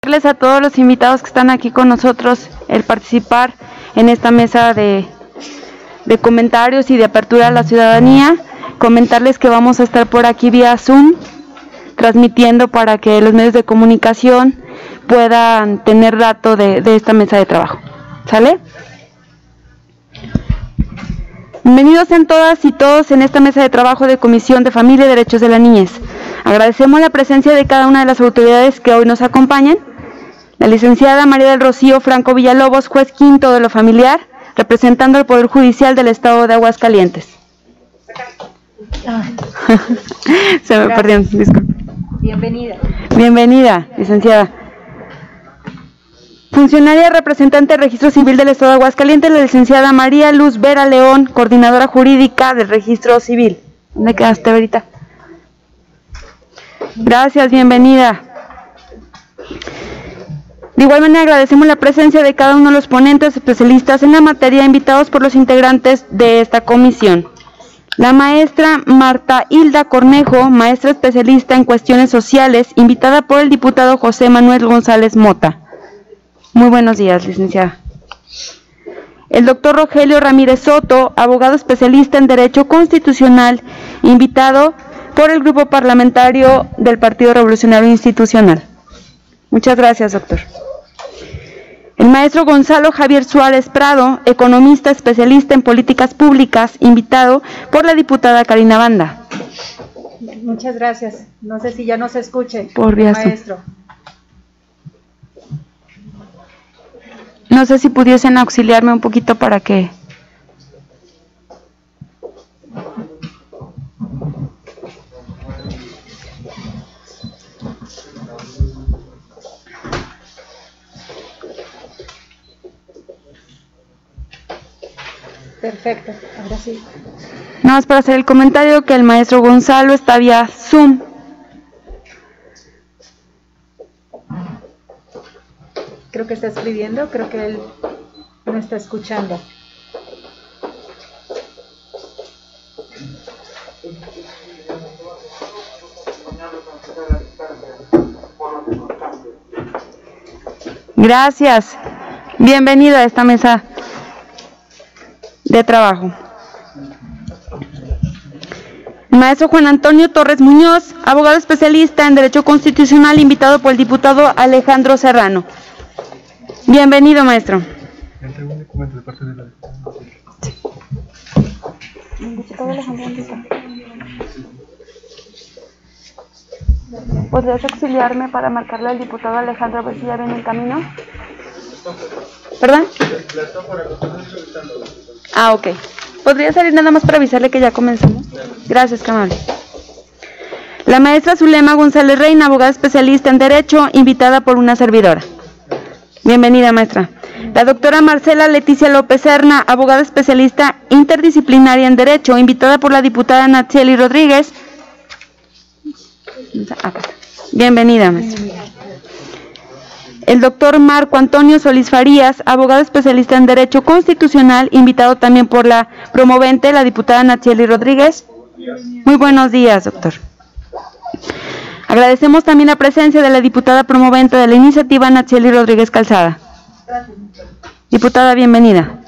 A todos los invitados que están aquí con nosotros el participar en esta mesa de comentarios y de apertura a la ciudadanía. Comentarles que vamos a estar por aquí vía Zoom transmitiendo para que los medios de comunicación puedan tener dato de esta mesa de trabajo. ¿Sale? Bienvenidos sean todas y todos en esta mesa de trabajo de Comisión de Familia y Derechos de la Niñez. Agradecemos la presencia de cada una de las autoridades que hoy nos acompañan. La licenciada María del Rocío Franco Villalobos, juez quinto de lo familiar, representando al Poder Judicial del Estado de Aguascalientes. Se me perdió, disculpe. Bienvenida. Bienvenida, licenciada. Funcionaria representante del Registro Civil del Estado de Aguascalientes, la licenciada María Luz Vera León, coordinadora jurídica del Registro Civil. ¿Dónde quedaste, Verita? Gracias, bienvenida. De igual manera agradecemos la presencia de cada uno de los ponentes especialistas en la materia invitados por los integrantes de esta comisión. La maestra Marta Hilda Cornejo, maestra especialista en cuestiones sociales, invitada por el diputado José Manuel González Mota. Muy buenos días, licenciada. El doctor Rogelio Ramírez Soto, abogado especialista en Derecho Constitucional, invitado por el Grupo Parlamentario del Partido Revolucionario Institucional. Muchas gracias, doctor. El maestro Gonzalo Javier Suárez Prado, economista especialista en políticas públicas, invitado por la diputada Karina Banda. Muchas gracias. No sé si ya no se escuche, por maestro. No sé si pudiesen auxiliarme un poquito para que... Perfecto, ahora sí. Nada más para hacer el comentario que el maestro Gonzalo está vía Zoom. Creo que está escribiendo, creo que él no está escuchando. Gracias. Bienvenido a esta mesa de trabajo. El maestro Juan Antonio Torres Muñoz, abogado especialista en Derecho Constitucional, invitado por el diputado Alejandro Serrano. Bienvenido, maestro. Un documento de parte de la diputado Alejandro, ¿podrías auxiliarme para marcarle al diputado Alejandro a ver si ya viene en camino? ¿Perdón? Ah, ok. ¿Podría salir nada más para avisarle que ya comenzamos? Gracias, Camale. La maestra Zulema González Reina, abogada especialista en Derecho, invitada por una servidora. Bienvenida, maestra. La doctora Marcela Leticia López Serna, abogada especialista interdisciplinaria en Derecho, invitada por la diputada Natsieli Rodríguez. Bienvenida, maestra. El doctor Marco Antonio Solís Farías, abogado especialista en Derecho Constitucional, invitado también por la promovente, la diputada Natsieli Rodríguez. Muy buenos días, doctor. Agradecemos también la presencia de la diputada promovente de la iniciativa, Natsieli Rodríguez Calzada. Diputada, bienvenida.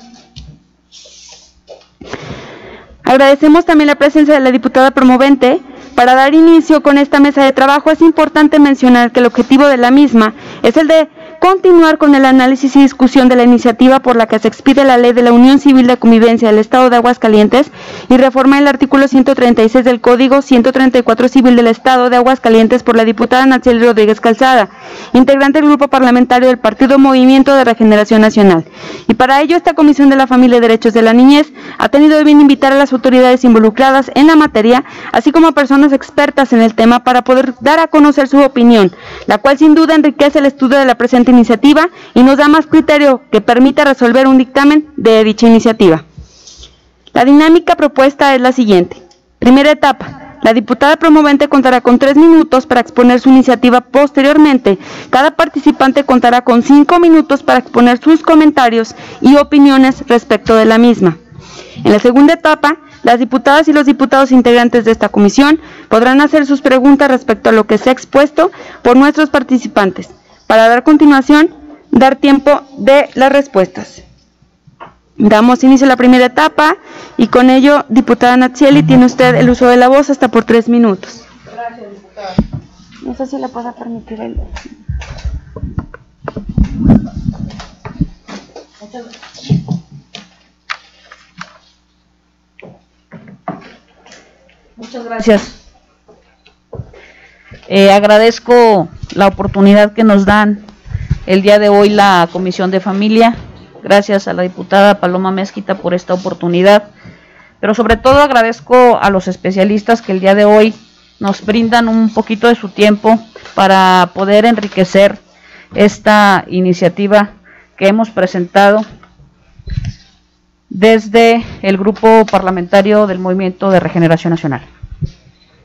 Agradecemos también la presencia de la diputada promovente. Para dar inicio con esta mesa de trabajo es importante mencionar que el objetivo de la misma es el de continuar con el análisis y discusión de la iniciativa por la que se expide la Ley de la Unión Civil de Convivencia del Estado de Aguascalientes y reforma el artículo 136 del Código 134 Civil del Estado de Aguascalientes por la diputada Natsieli Rodríguez Calzada, integrante del Grupo Parlamentario del Partido Movimiento de Regeneración Nacional. Y para ello esta Comisión de la Familia y Derechos de la Niñez ha tenido de bien invitar a las autoridades involucradas en la materia, así como a personas expertas en el tema para poder dar a conocer su opinión, la cual sin duda enriquece el estudio de la presente iniciativa y nos da más criterio que permita resolver un dictamen de dicha iniciativa. La dinámica propuesta es la siguiente. Primera etapa. La diputada promovente contará con 3 minutos para exponer su iniciativa. Posteriormente, cada participante contará con 5 minutos para exponer sus comentarios y opiniones respecto de la misma. En la segunda etapa, las diputadas y los diputados integrantes de esta comisión podrán hacer sus preguntas respecto a lo que se ha expuesto por nuestros participantes. Para dar continuación, dar tiempo de las respuestas. Damos inicio a la primera etapa y con ello, diputada Natsieli, tiene usted el uso de la voz hasta por 3 minutos. Gracias, diputada. No sé si le pueda permitir el... Muchas gracias. Agradezco la oportunidad que nos dan el día de hoy la Comisión de Familia. Gracias a la diputada Paloma Mezquita por esta oportunidad, pero sobre todo agradezco a los especialistas que el día de hoy nos brindan un poquito de su tiempo para poder enriquecer esta iniciativa que hemos presentado desde el Grupo Parlamentario del Movimiento de Regeneración Nacional.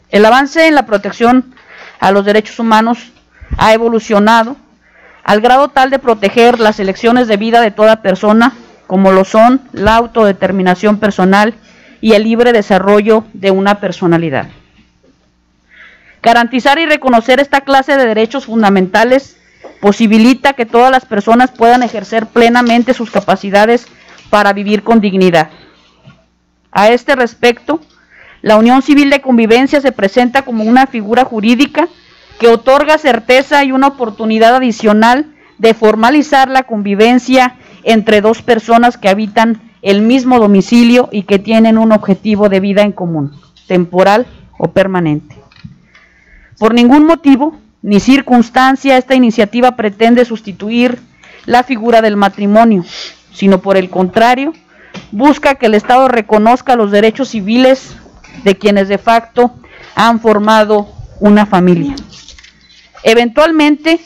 El avance en la protección a los derechos humanos ha evolucionado al grado tal de proteger las elecciones de vida de toda persona, como lo son la autodeterminación personal y el libre desarrollo de una personalidad. Garantizar y reconocer esta clase de derechos fundamentales posibilita que todas las personas puedan ejercer plenamente sus capacidades para vivir con dignidad. A este respecto, la unión civil de convivencia se presenta como una figura jurídica que otorga certeza y una oportunidad adicional de formalizar la convivencia entre dos personas que habitan el mismo domicilio y que tienen un objetivo de vida en común, temporal o permanente. Por ningún motivo ni circunstancia esta iniciativa pretende sustituir la figura del matrimonio, sino por el contrario, busca que el Estado reconozca los derechos civiles de quienes de facto han formado una familia. Eventualmente,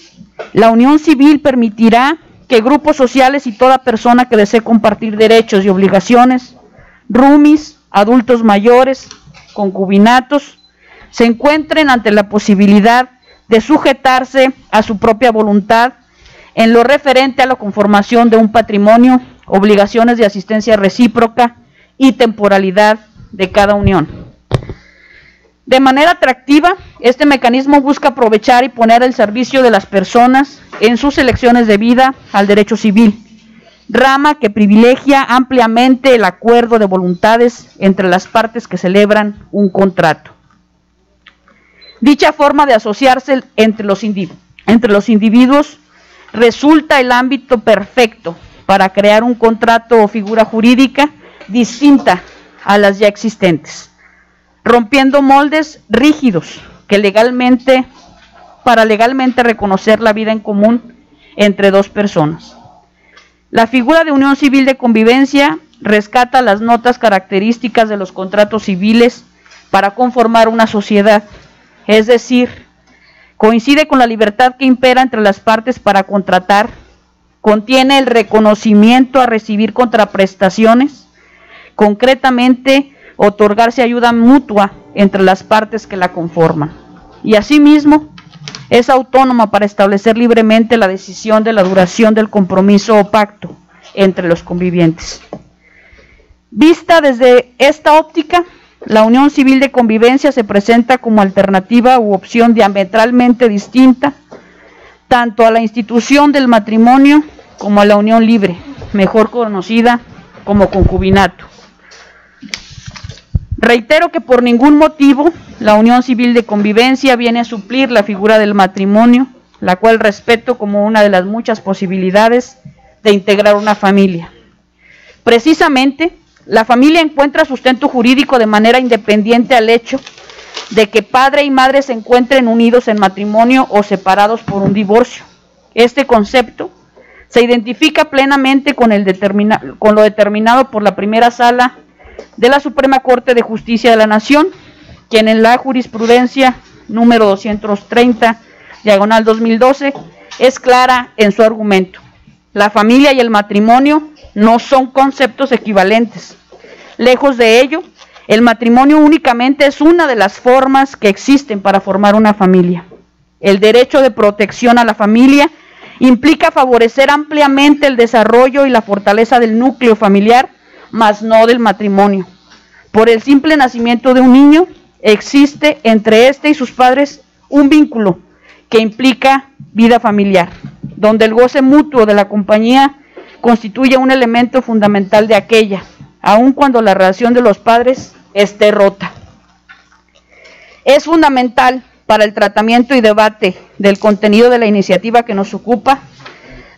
la unión civil permitirá que grupos sociales y toda persona que desee compartir derechos y obligaciones, roomies, adultos mayores, concubinatos, se encuentren ante la posibilidad de sujetarse a su propia voluntad en lo referente a la conformación de un patrimonio, obligaciones de asistencia recíproca y temporalidad de cada unión. De manera atractiva, este mecanismo busca aprovechar y poner al servicio de las personas en sus elecciones de vida al derecho civil, rama que privilegia ampliamente el acuerdo de voluntades entre las partes que celebran un contrato. Dicha forma de asociarse entre los individuos resulta el ámbito perfecto para crear un contrato o figura jurídica distinta a las ya existentes, rompiendo moldes rígidos que para legalmente reconocer la vida en común entre dos personas. La figura de unión civil de convivencia rescata las notas características de los contratos civiles para conformar una sociedad, es decir, coincide con la libertad que impera entre las partes para contratar, contiene el reconocimiento a recibir contraprestaciones, concretamente otorgarse ayuda mutua entre las partes que la conforman, y asimismo es autónoma para establecer libremente la decisión de la duración del compromiso o pacto entre los convivientes. Vista desde esta óptica, la unión civil de convivencia se presenta como alternativa u opción diametralmente distinta tanto a la institución del matrimonio como a la unión libre, mejor conocida como concubinato. Reitero que por ningún motivo la unión civil de convivencia viene a suplir la figura del matrimonio, la cual respeto como una de las muchas posibilidades de integrar una familia. Precisamente, la familia encuentra sustento jurídico de manera independiente al hecho de que padre y madre se encuentren unidos en matrimonio o separados por un divorcio. Este concepto se identifica plenamente con lo determinado por la primera sala de la Suprema Corte de Justicia de la Nación, quien en la jurisprudencia número 230, diagonal 2012, es clara en su argumento. La familia y el matrimonio no son conceptos equivalentes. Lejos de ello, el matrimonio únicamente es una de las formas que existen para formar una familia. El derecho de protección a la familia implica favorecer ampliamente el desarrollo y la fortaleza del núcleo familiar, mas no del matrimonio. Por el simple nacimiento de un niño, existe entre éste y sus padres un vínculo que implica vida familiar, donde el goce mutuo de la compañía constituye un elemento fundamental de aquella, aun cuando la relación de los padres esté rota. Es fundamental para el tratamiento y debate del contenido de la iniciativa que nos ocupa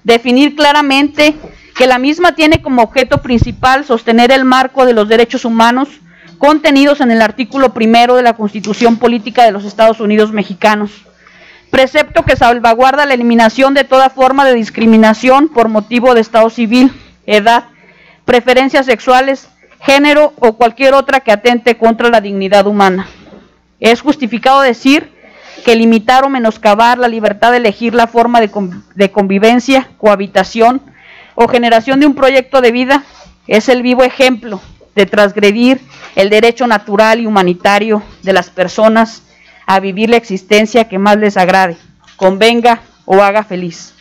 definir claramente que la misma tiene como objeto principal sostener el marco de los derechos humanos contenidos en el artículo 1 de la Constitución Política de los Estados Unidos Mexicanos, precepto que salvaguarda la eliminación de toda forma de discriminación por motivo de estado civil, edad, preferencias sexuales, género o cualquier otra que atente contra la dignidad humana. Es justificado decir que limitar o menoscabar la libertad de elegir la forma de convivencia, cohabitación o generación de un proyecto de vida es el vivo ejemplo de transgredir el derecho natural y humanitario de las personas a vivir la existencia que más les agrade, convenga o haga feliz.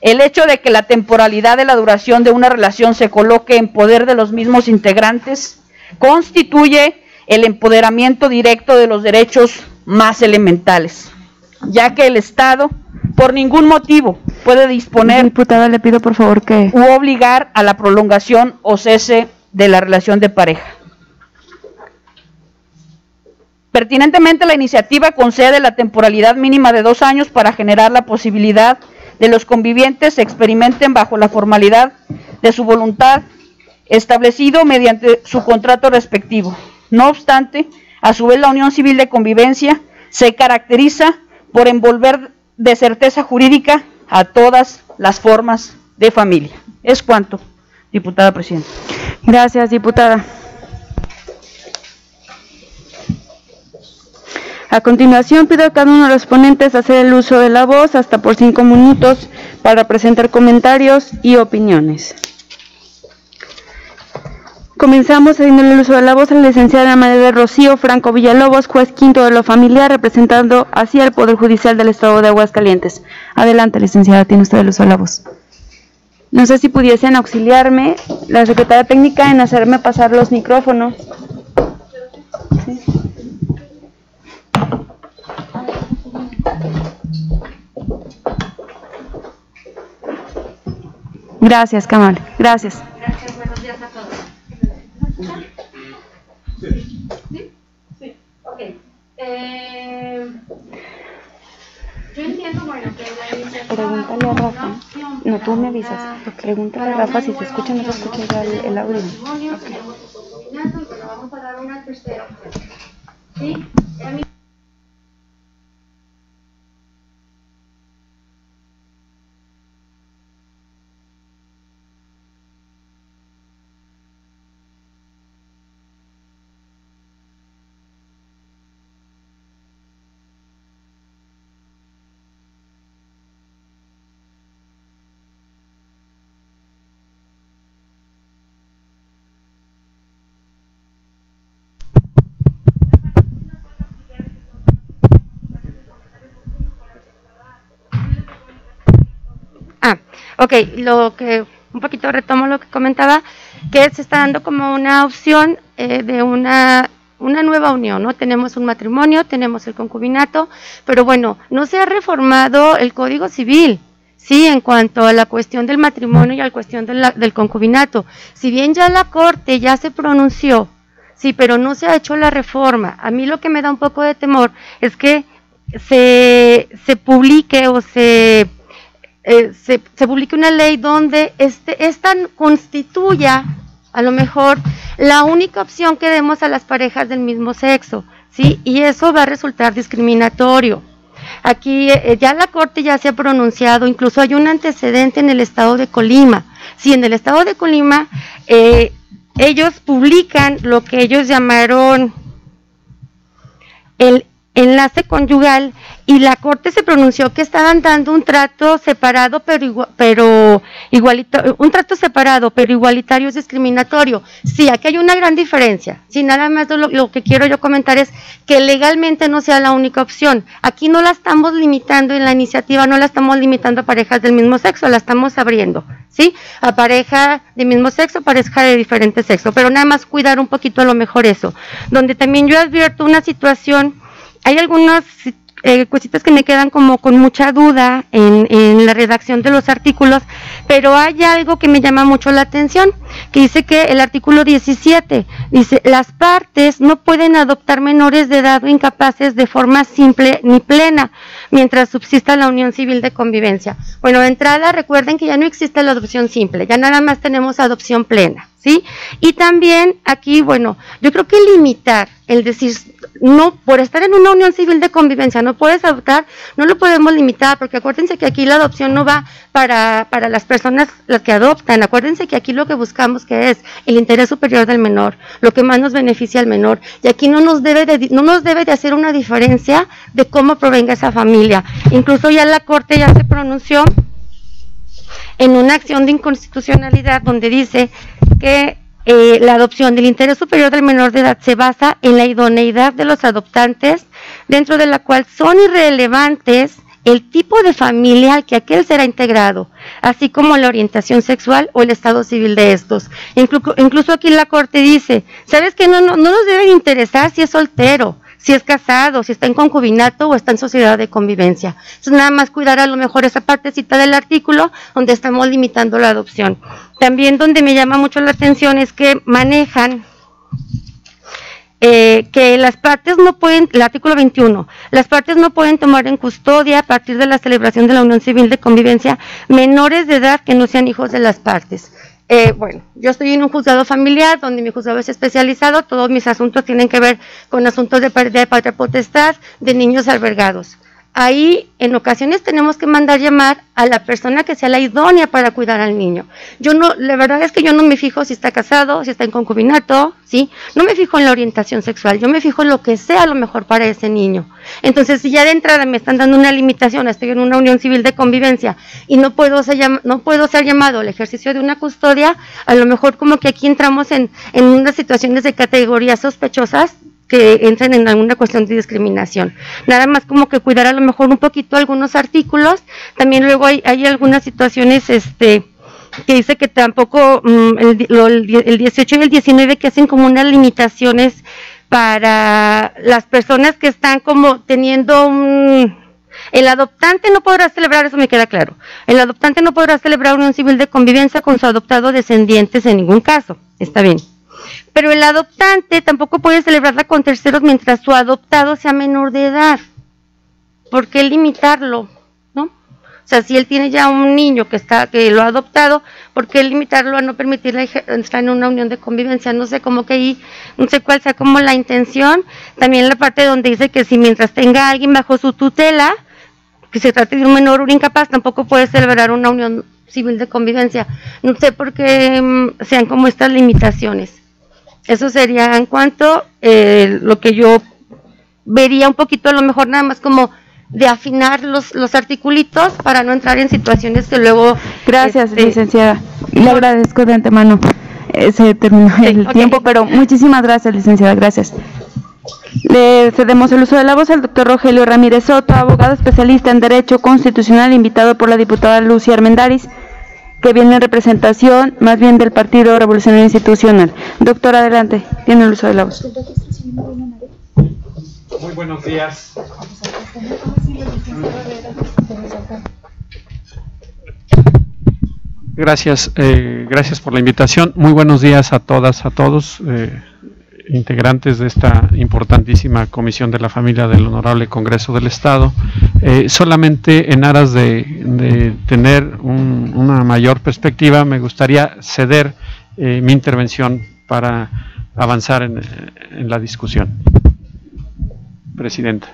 El hecho de que la temporalidad de la duración de una relación se coloque en poder de los mismos integrantes constituye el empoderamiento directo de los derechos más elementales, ya que el Estado por ningún motivo puede disponer, diputada, le pido por favor que u obligar a la prolongación o cese de la relación de pareja. Pertinentemente, la iniciativa concede la temporalidad mínima de 2 años para generar la posibilidad de los convivientes se experimenten bajo la formalidad de su voluntad establecido mediante su contrato respectivo. No obstante, a su vez la unión civil de convivencia se caracteriza por envolver de certeza jurídica a todas las formas de familia. Es cuanto, diputada presidenta. Gracias, diputada. A continuación, pido a cada uno de los ponentes hacer el uso de la voz hasta por 5 minutos para presentar comentarios y opiniones. Comenzamos haciendo el uso de la voz a la licenciada María de Rocío Franco Villalobos, juez quinto de lo familiar, representando así al Poder Judicial del Estado de Aguascalientes. Adelante, licenciada, tiene usted el uso de la voz. No sé si pudiesen auxiliarme, la secretaria técnica, en hacerme pasar los micrófonos. ¿Sí? Gracias, Kamal. Gracias. Gracias, buenos días a todos. ¿Sí? Sí. Ok. Yo entiendo, bueno, que la iniciativa... Pregúntale a Rafa. No, tú me avisas. Pregúntale a Rafa si se escucha o no se escucha ya el audio. Tenemos el concubinato y bueno, vamos a dar una tercera opción. ¿Sí? A mí... Ok, lo que un poquito retomo lo que comentaba, que se está dando como una opción de una nueva unión, ¿no? Tenemos un matrimonio, tenemos el concubinato, pero bueno, no se ha reformado el Código Civil, sí, en cuanto a la cuestión del matrimonio y a la cuestión del concubinato. Si bien ya la Corte ya se pronunció, sí, pero no se ha hecho la reforma. A mí lo que me da un poco de temor es que se publique o se publique una ley donde esta constituya a lo mejor la única opción que demos a las parejas del mismo sexo, ¿sí? Y eso va a resultar discriminatorio. Aquí ya la Corte ya se ha pronunciado, incluso hay un antecedente en el estado de Colima. Sí, en el estado de Colima ellos publican lo que ellos llamaron el enlace conyugal y la Corte se pronunció que estaban dando un trato separado pero igualitario, un trato separado pero igualitario es discriminatorio. Sí, aquí hay una gran diferencia. Sí, nada más lo que quiero yo comentar es que legalmente no sea la única opción. Aquí no la estamos limitando en la iniciativa, no la estamos limitando a parejas del mismo sexo, la estamos abriendo, ¿sí? A pareja de mismo sexo, pareja de diferente sexo, pero nada más cuidar un poquito a lo mejor eso. Donde también yo advierto una situación. Hay algunas cositas que me quedan como con mucha duda en la redacción de los artículos, pero hay algo que me llama mucho la atención, que dice que el artículo 17, dice, las partes no pueden adoptar menores de edad o incapaces de forma simple ni plena, mientras subsista la unión civil de convivencia. Bueno, de entrada recuerden que ya no existe la adopción simple, ya nada más tenemos adopción plena, ¿sí? Y también aquí, bueno, yo creo que limitar, el decir, no, por estar en una unión civil de convivencia no puedes adoptar, no lo podemos limitar, porque acuérdense que aquí la adopción no va para las personas las que adoptan, acuérdense que aquí lo que buscamos que es el interés superior del menor, lo que más nos beneficia al menor, y aquí no nos debe de hacer una diferencia de cómo provenga esa familia. Incluso ya la Corte ya se pronunció en una acción de inconstitucionalidad donde dice que la adopción del interés superior del menor de edad se basa en la idoneidad de los adoptantes, dentro de la cual son irrelevantes el tipo de familia al que aquel será integrado, así como la orientación sexual o el estado civil de estos. Incluso aquí la Corte dice, ¿sabes qué? No nos debe interesar si es soltero, si es casado, si está en concubinato o está en sociedad de convivencia. Entonces nada más cuidar a lo mejor esa partecita del artículo donde estamos limitando la adopción. También donde me llama mucho la atención es que manejan que las partes no pueden, el artículo 21, las partes no pueden tomar en custodia a partir de la celebración de la unión civil de convivencia menores de edad que no sean hijos de las partes. Bueno, yo estoy en un juzgado familiar donde mi juzgado es especializado, todos mis asuntos tienen que ver con asuntos de pérdida de patria potestad, de niños albergados. Ahí en ocasiones tenemos que mandar llamar a la persona que sea la idónea para cuidar al niño. La verdad es que yo no me fijo si está casado, si está en concubinato, ¿sí? No me fijo en la orientación sexual, yo me fijo en lo que sea lo mejor para ese niño. Entonces, si ya de entrada me están dando una limitación, estoy en una unión civil de convivencia y no puedo ser llamado al ejercicio de una custodia, a lo mejor como que aquí entramos en unas situaciones de categorías sospechosas que entren en alguna cuestión de discriminación. Nada más como que cuidar a lo mejor un poquito algunos artículos. También luego hay algunas situaciones que dice que tampoco el 18 y el 19 que hacen como unas limitaciones para las personas que están como teniendo el adoptante no podrá celebrar, eso me queda claro, el adoptante no podrá celebrar unión civil de convivencia con su adoptado descendientes en ningún caso, está bien. Pero el adoptante tampoco puede celebrarla con terceros mientras su adoptado sea menor de edad. ¿Por qué limitarlo? ¿No? O sea, si él tiene ya un niño que lo ha adoptado, ¿por qué limitarlo a no permitirle entrar en una unión de convivencia? No sé, como que ahí, no sé cuál sea como la intención. También la parte donde dice que si mientras tenga a alguien bajo su tutela, que se trate de un menor o un incapaz, tampoco puede celebrar una unión civil de convivencia. No sé por qué sean como estas limitaciones. Eso sería en cuanto lo que yo vería un poquito, a lo mejor nada más como de afinar los articulitos para no entrar en situaciones que luego... Gracias, licenciada. Le agradezco de antemano. Se terminó el tiempo, pero muchísimas gracias, licenciada. Gracias. Le cedemos el uso de la voz al doctor Rogelio Ramírez Soto, abogado especialista en Derecho Constitucional, invitado por la diputada Lucy Armendáriz, que viene en representación más bien del Partido Revolucionario Institucional. Doctor, adelante, tiene el uso de la voz. Muy buenos días. Gracias por la invitación. Muy buenos días a todas, a todos, integrantes de esta importantísima Comisión de la Familia del Honorable Congreso del Estado. Solamente en aras de tener una mayor perspectiva, me gustaría ceder mi intervención para avanzar en la discusión. Presidenta.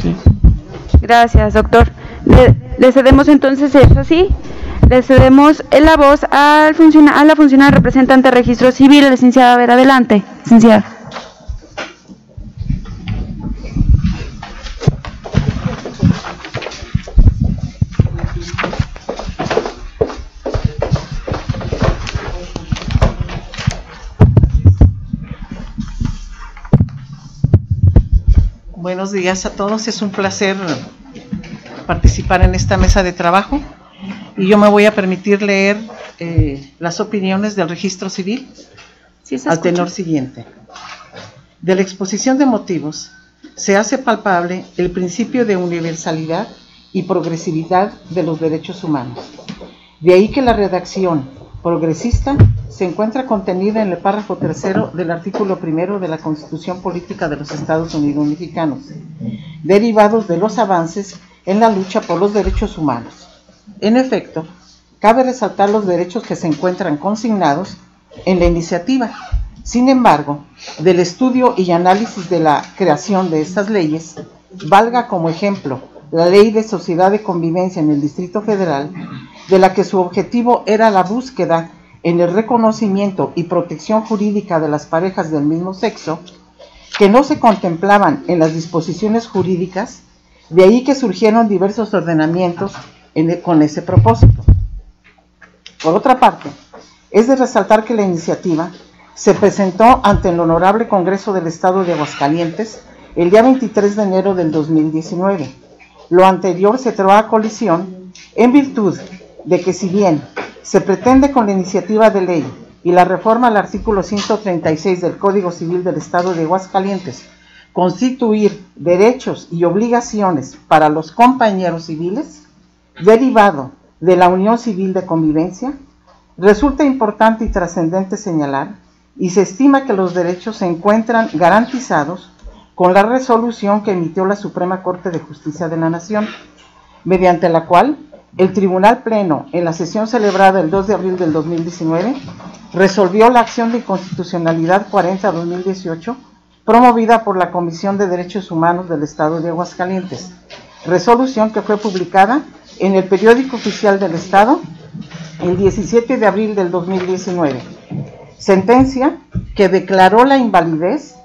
¿Sí? Gracias, doctor. Le cedemos entonces, ¿es así? Le cedemos la voz a la funcionaria representante de Registro Civil, licenciada. A ver, adelante, licenciada. Buenos días a todos, es un placer participar en esta mesa de trabajo y yo me voy a permitir leer las opiniones del Registro Civil al tenor siguiente. De la exposición de motivos se hace palpable el principio de universalidad y progresividad de los derechos humanos. De ahí que la redacción progresista se encuentra contenida en el párrafo tercero del artículo 1 de la Constitución Política de los Estados Unidos Mexicanos, derivados de los avances en la lucha por los derechos humanos. En efecto, cabe resaltar los derechos que se encuentran consignados en la iniciativa. Sin embargo, del estudio y análisis de la creación de estas leyes, valga como ejemplo la Ley de Sociedad de Convivencia en el Distrito Federal, de la que su objetivo era la búsqueda en el reconocimiento y protección jurídica de las parejas del mismo sexo, que no se contemplaban en las disposiciones jurídicas, de ahí que surgieron diversos ordenamientos con ese propósito. Por otra parte, es de resaltar que la iniciativa se presentó ante el Honorable Congreso del Estado de Aguascalientes el día 23 de enero del 2019. Lo anterior se trajo a colisión en virtud de que, si bien se pretende con la iniciativa de ley y la reforma al artículo 136 del Código Civil del Estado de Aguascalientes constituir derechos y obligaciones para los compañeros civiles, derivado de la unión civil de convivencia, resulta importante y trascendente señalar, y se estima que los derechos se encuentran garantizados con la resolución que emitió la Suprema Corte de Justicia de la Nación, mediante la cual el Tribunal Pleno, en la sesión celebrada el 2 de abril del 2019, resolvió la acción de inconstitucionalidad 40-2018, promovida por la Comisión de Derechos Humanos del Estado de Aguascalientes, resolución que fue publicada en el Periódico Oficial del Estado el 17 de abril del 2019. Sentencia que declaró la invalidez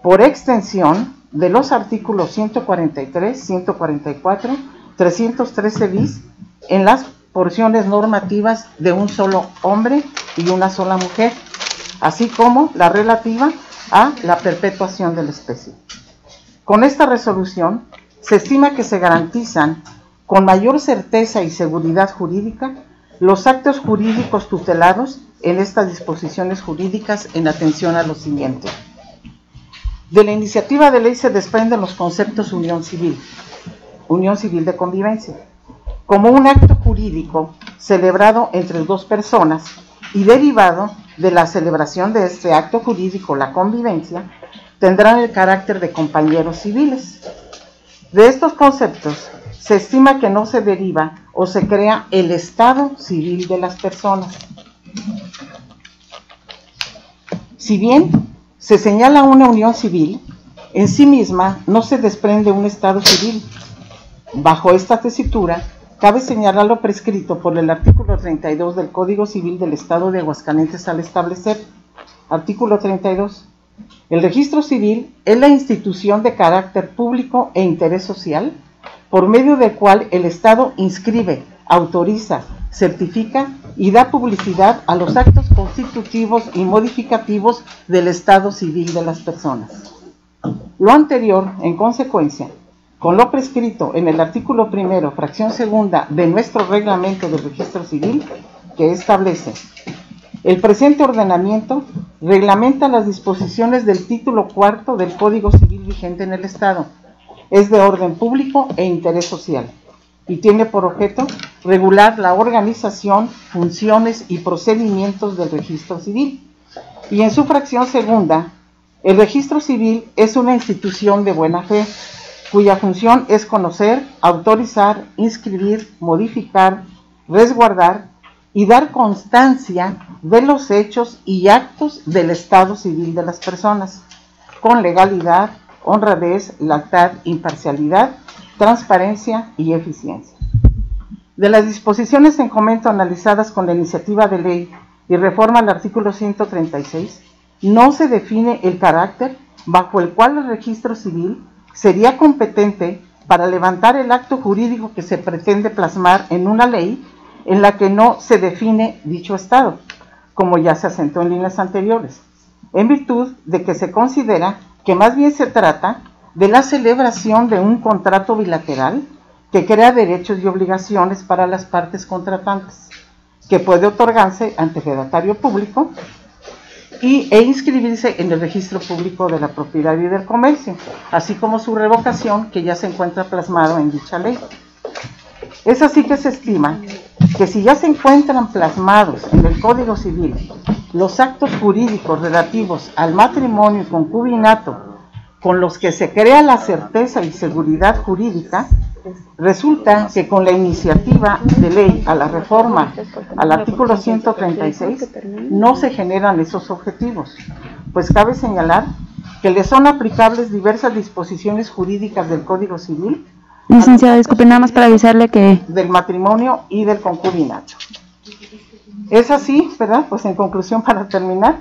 por extensión de los artículos 143, 144, 313 bis en las porciones normativas de un solo hombre y una sola mujer, así como la relativa a la perpetuación de la especie. Con esta resolución se estima que se garantizan con mayor certeza y seguridad jurídica los actos jurídicos tutelados en estas disposiciones jurídicas en atención a lo siguiente. De la iniciativa de ley se desprenden los conceptos unión civil de convivencia, como un acto jurídico celebrado entre dos personas y derivado de la celebración de este acto jurídico, la convivencia, tendrán el carácter de compañeros civiles. De estos conceptos se estima que no se deriva o se crea el estado civil de las personas. Si bien se señala una unión civil, en sí misma no se desprende un estado civil. Bajo esta tesitura, cabe señalar lo prescrito por el artículo 32 del Código Civil del Estado de Aguascalientes al establecer, artículo 32, el registro civil es la institución de carácter público e interés social, por medio del cual el Estado inscribe, autoriza, certifica y da publicidad a los actos constitutivos y modificativos del estado civil de las personas. Lo anterior, en consecuencia, con lo prescrito en el artículo 1, fracción segunda de nuestro reglamento del registro civil, que establece: el presente ordenamiento reglamenta las disposiciones del título 4 del Código Civil vigente en el Estado, es de orden público e interés social, y tiene por objeto regular la organización, funciones y procedimientos del registro civil. Y en su fracción segunda, el registro civil es una institución de buena fe, cuya función es conocer, autorizar, inscribir, modificar, resguardar y dar constancia de los hechos y actos del estado civil de las personas, con legalidad, honradez, lealtad, imparcialidad, transparencia y eficiencia. De las disposiciones en comento analizadas con la iniciativa de ley y reforma al artículo 136, no se define el carácter bajo el cual el registro civil sería competente para levantar el acto jurídico que se pretende plasmar en una ley en la que no se define dicho estado, como ya se asentó en líneas anteriores, en virtud de que se considera que más bien se trata de la celebración de un contrato bilateral que crea derechos y obligaciones para las partes contratantes, que puede otorgarse ante fedatario público e inscribirse en el registro público de la propiedad y del comercio, así como su revocación, que ya se encuentra plasmado en dicha ley. Es así que se estima que si ya se encuentran plasmados en el Código Civil los actos jurídicos relativos al matrimonio y concubinato con los que se crea la certeza y seguridad jurídica, resulta que con la iniciativa de ley a la reforma al artículo 136 no se generan esos objetivos, pues cabe señalar que le son aplicables diversas disposiciones jurídicas del Código Civil. Licenciada, disculpe, nada más para avisarle que... del matrimonio y del concubinato. Es así, ¿verdad? Pues en conclusión, para terminar,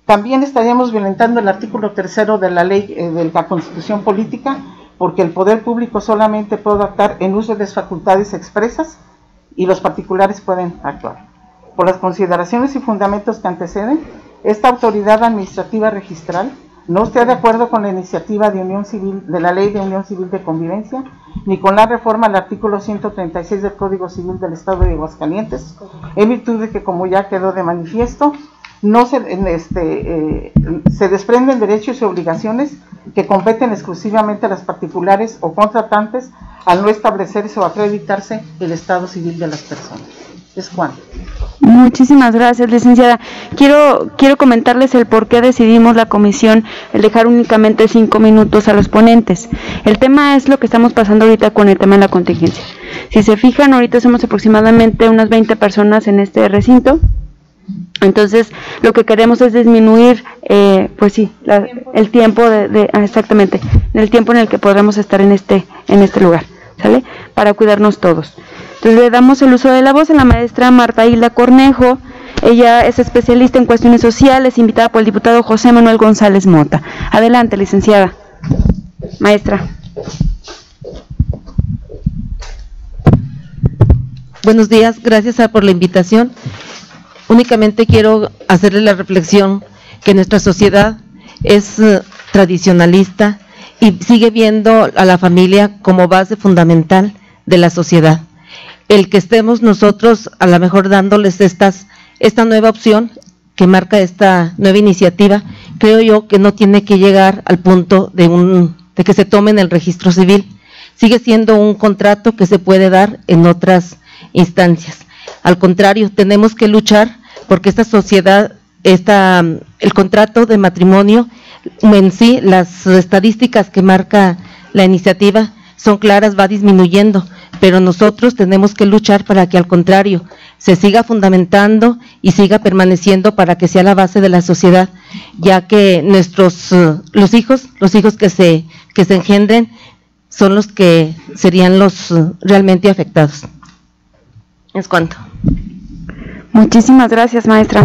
también estaríamos violentando el artículo 3 de la ley de la Constitución Política, porque el poder público solamente puede actuar en uso de las facultades expresas y los particulares pueden actuar. Por las consideraciones y fundamentos que anteceden, esta autoridad administrativa registral no esté de acuerdo con la iniciativa de unión civil, de la Ley de Unión Civil de Convivencia, ni con la reforma al artículo 136 del Código Civil del Estado de Aguascalientes, en virtud de que, como ya quedó de manifiesto, no se desprenden derechos y obligaciones que competen exclusivamente a las particulares o contratantes al no establecerse o acreditarse el estado civil de las personas. Es cuanto. Muchísimas gracias, licenciada. Quiero comentarles el por qué decidimos la comisión el dejar únicamente 5 minutos a los ponentes. El tema es lo que estamos pasando ahorita con el tema de la contingencia. Si se fijan, ahorita somos aproximadamente unas 20 personas en este recinto. Entonces, lo que queremos es disminuir, pues sí, el tiempo exactamente, el tiempo en el que podremos estar en este lugar, ¿sale? Para cuidarnos todos. Entonces, le damos el uso de la voz a la maestra Marta Hilda Cornejo. Ella es especialista en cuestiones sociales, invitada por el diputado José Manuel González Mota. Adelante, licenciada. Maestra. Buenos días, gracias por la invitación. Únicamente quiero hacerle la reflexión que nuestra sociedad es tradicionalista y sigue viendo a la familia como base fundamental de la sociedad. El que estemos nosotros a lo mejor dándoles esta nueva opción que marca esta nueva iniciativa, creo yo que no tiene que llegar al punto de que se tome en el registro civil. Sigue siendo un contrato que se puede dar en otras instancias. Al contrario, tenemos que luchar porque esta sociedad, el contrato de matrimonio en sí, las estadísticas que marca la iniciativa son claras, va disminuyendo, pero nosotros tenemos que luchar para que al contrario se siga fundamentando y siga permaneciendo para que sea la base de la sociedad, ya que los hijos que se engendren son los que serían los realmente afectados. Es cuanto. Muchísimas gracias, maestra.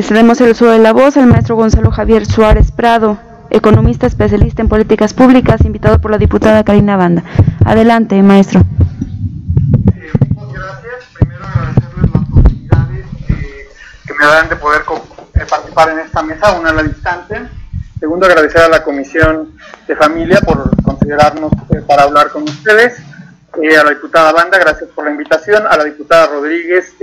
Cedemos el uso de la voz al maestro Gonzalo Javier Suárez Prado, economista especialista en políticas públicas, invitado por la diputada Karina Banda. Adelante, maestro. Muchas gracias. Primero agradecerles las oportunidades que me dan de poder participar en esta mesa, una a la distancia. Segundo, agradecer a la Comisión de Familia por considerarnos para hablar con ustedes. A la diputada Banda, gracias por la invitación. A la diputada Rodríguez,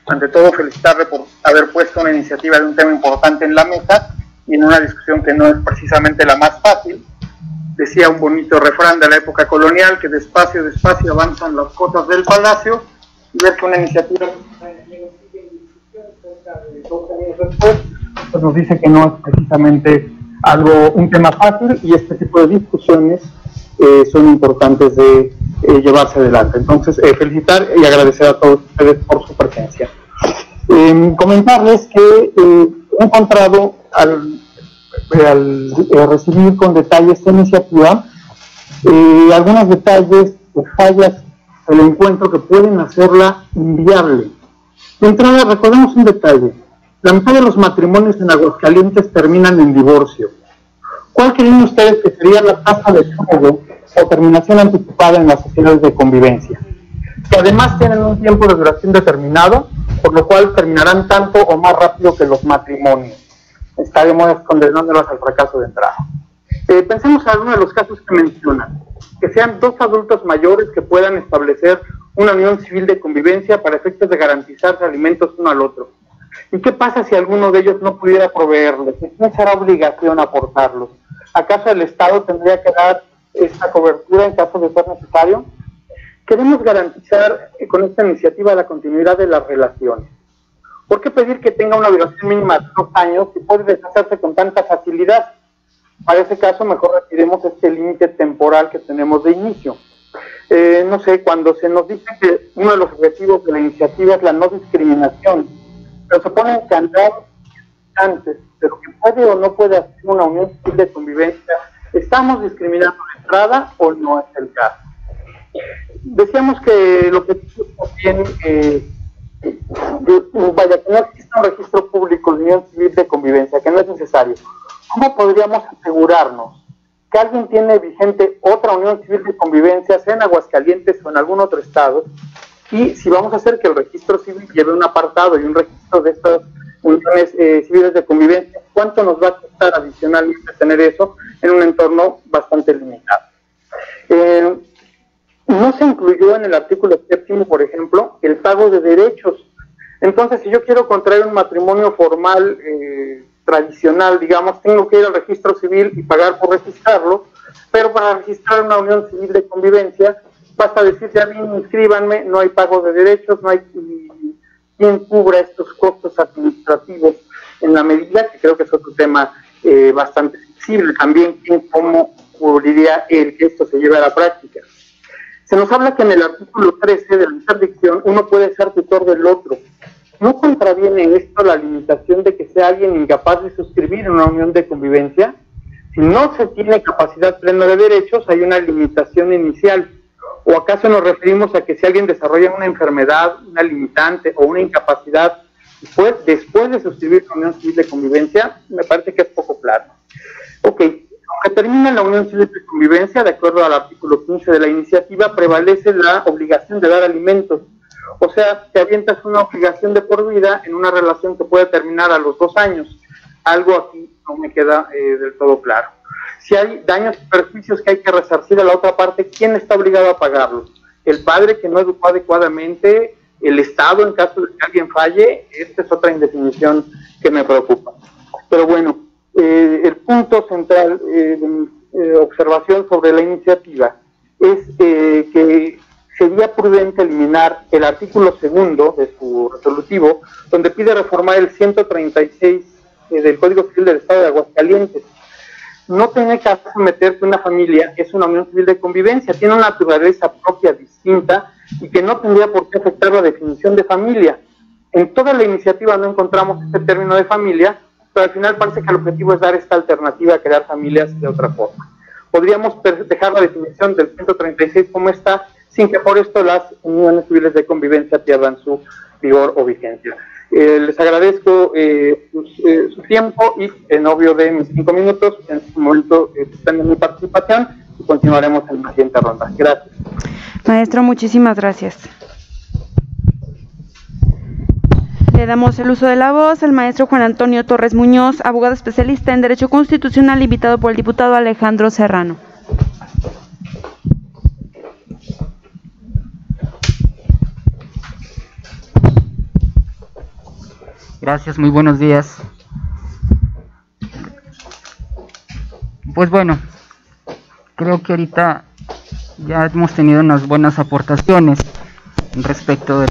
ante todo felicitarle por haber puesto una iniciativa de un tema importante en la mesa y en una discusión que no es precisamente la más fácil. Decía un bonito refrán de la época colonial que despacio, despacio avanzan las cotas del palacio, y ver que una iniciativa después, pues nos dice que no es precisamente un tema fácil, y este tipo de discusiones son importantes de llevarse adelante. Entonces, felicitar y agradecer a todos ustedes por su presencia. Comentarles que he encontrado al recibir con detalle esta iniciativa algunos detalles o fallas del encuentro que pueden hacerla inviable. De entrada, recordemos un detalle: la mitad de los matrimonios en Aguascalientes terminan en divorcio. ¿Cuál creen ustedes que sería la tasa de pago o terminación anticipada en las sociedades de convivencia? Que además tienen un tiempo de duración determinado, por lo cual terminarán tanto o más rápido que los matrimonios. Estaremos condenándolos al fracaso de entrada. Pensemos en algunos de los casos que mencionan: que sean dos adultos mayores que puedan establecer una unión civil de convivencia para efectos de garantizarse alimentos uno al otro. ¿Y qué pasa si alguno de ellos no pudiera proveerles? ¿Quién será obligación aportarlos? ¿Acaso el Estado tendría que dar esta cobertura en caso de ser necesario? Queremos garantizar con esta iniciativa la continuidad de las relaciones. ¿Por qué pedir que tenga una duración mínima de 2 años si puede deshacerse con tanta facilidad? Para ese caso, mejor retiremos este límite temporal que tenemos de inicio. No sé, cuando se nos dice que uno de los objetivos de la iniciativa es la no discriminación, pero se pone en candado antes de lo que puede o no puede hacer una unión civil de convivencia, ¿estamos discriminando de entrada o no es el caso? Decíamos que el objetivo también, vaya, que no exista un registro público de unión civil de convivencia, que no es necesario. ¿Cómo podríamos asegurarnos que alguien tiene vigente otra unión civil de convivencia, sea en Aguascalientes o en algún otro estado? Y si vamos a hacer que el registro civil lleve un apartado y un registro de estas uniones civiles de convivencia, ¿cuánto nos va a costar adicionalmente tener eso en un entorno bastante limitado? No se incluyó en el artículo 7º, por ejemplo, el pago de derechos. Entonces, si yo quiero contraer un matrimonio formal tradicional, digamos, tengo que ir al registro civil y pagar por registrarlo, pero para registrar una unión civil de convivencia, basta decirle a mí, inscríbanme, no hay pago de derechos, no hay quien cubra estos costos administrativos en la medida, que creo que es otro tema bastante sensible también, cómo cubriría el que esto se lleve a la práctica. Se nos habla que en el artículo 13 de la interdicción uno puede ser tutor del otro. ¿No contraviene esto la limitación de que sea alguien incapaz de suscribir una unión de convivencia? Si no se tiene capacidad plena de derechos, hay una limitación inicial. ¿O acaso nos referimos a que si alguien desarrolla una enfermedad, una limitante o una incapacidad después de suscribir una unión civil de convivencia? Me parece que es poco claro. Ok, aunque termine la unión civil de convivencia, de acuerdo al artículo 15 de la iniciativa, prevalece la obligación de dar alimentos. O sea, te avientas una obligación de por vida en una relación que puede terminar a los 2 años. Algo aquí no me queda del todo claro. Si hay daños y perjuicios que hay que resarcir a la otra parte, ¿quién está obligado a pagarlos? ¿El padre que no educó adecuadamente? ¿El Estado en caso de que alguien falle? Esta es otra indefinición que me preocupa. Pero bueno, el punto central de mi observación sobre la iniciativa es que sería prudente eliminar el artículo 2 de su resolutivo, donde pide reformar el 136 del Código Civil del Estado de Aguascalientes. No tiene caso meter que una familia es una unión civil de convivencia, tiene una naturaleza propia distinta y que no tendría por qué afectar la definición de familia. En toda la iniciativa no encontramos este término de familia, pero al final parece que el objetivo es dar esta alternativa a crear familias de otra forma. Podríamos dejar la definición del 136 como está, sin que por esto las uniones civiles de convivencia pierdan su vigor o vigencia. Les agradezco su tiempo y en obvio de mis 5 minutos, en este momento suspendo mi participación y continuaremos en la siguiente ronda. Gracias. Maestro, muchísimas gracias. Le damos el uso de la voz al maestro Juan Antonio Torres Muñoz, abogado especialista en Derecho Constitucional, invitado por el diputado Alejandro Serrano. Gracias, muy buenos días. Pues bueno, creo que ahorita ya hemos tenido unas buenas aportaciones respecto de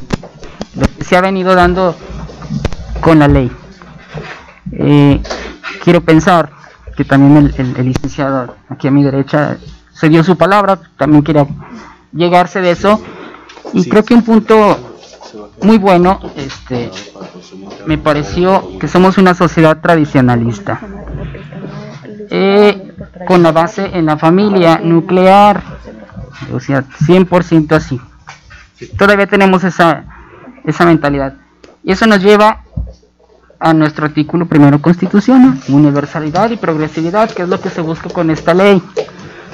lo que se ha venido dando con la ley. Quiero pensar que también el licenciado aquí a mi derecha se dio su palabra, también quiere llegarse de eso, y creo que un punto muy bueno, me pareció que somos una sociedad tradicionalista, con la base en la familia nuclear, o sea, 100% así. Todavía tenemos esa mentalidad, y eso nos lleva a nuestro artículo 1 constitucional, universalidad y progresividad, que es lo que se busca con esta ley.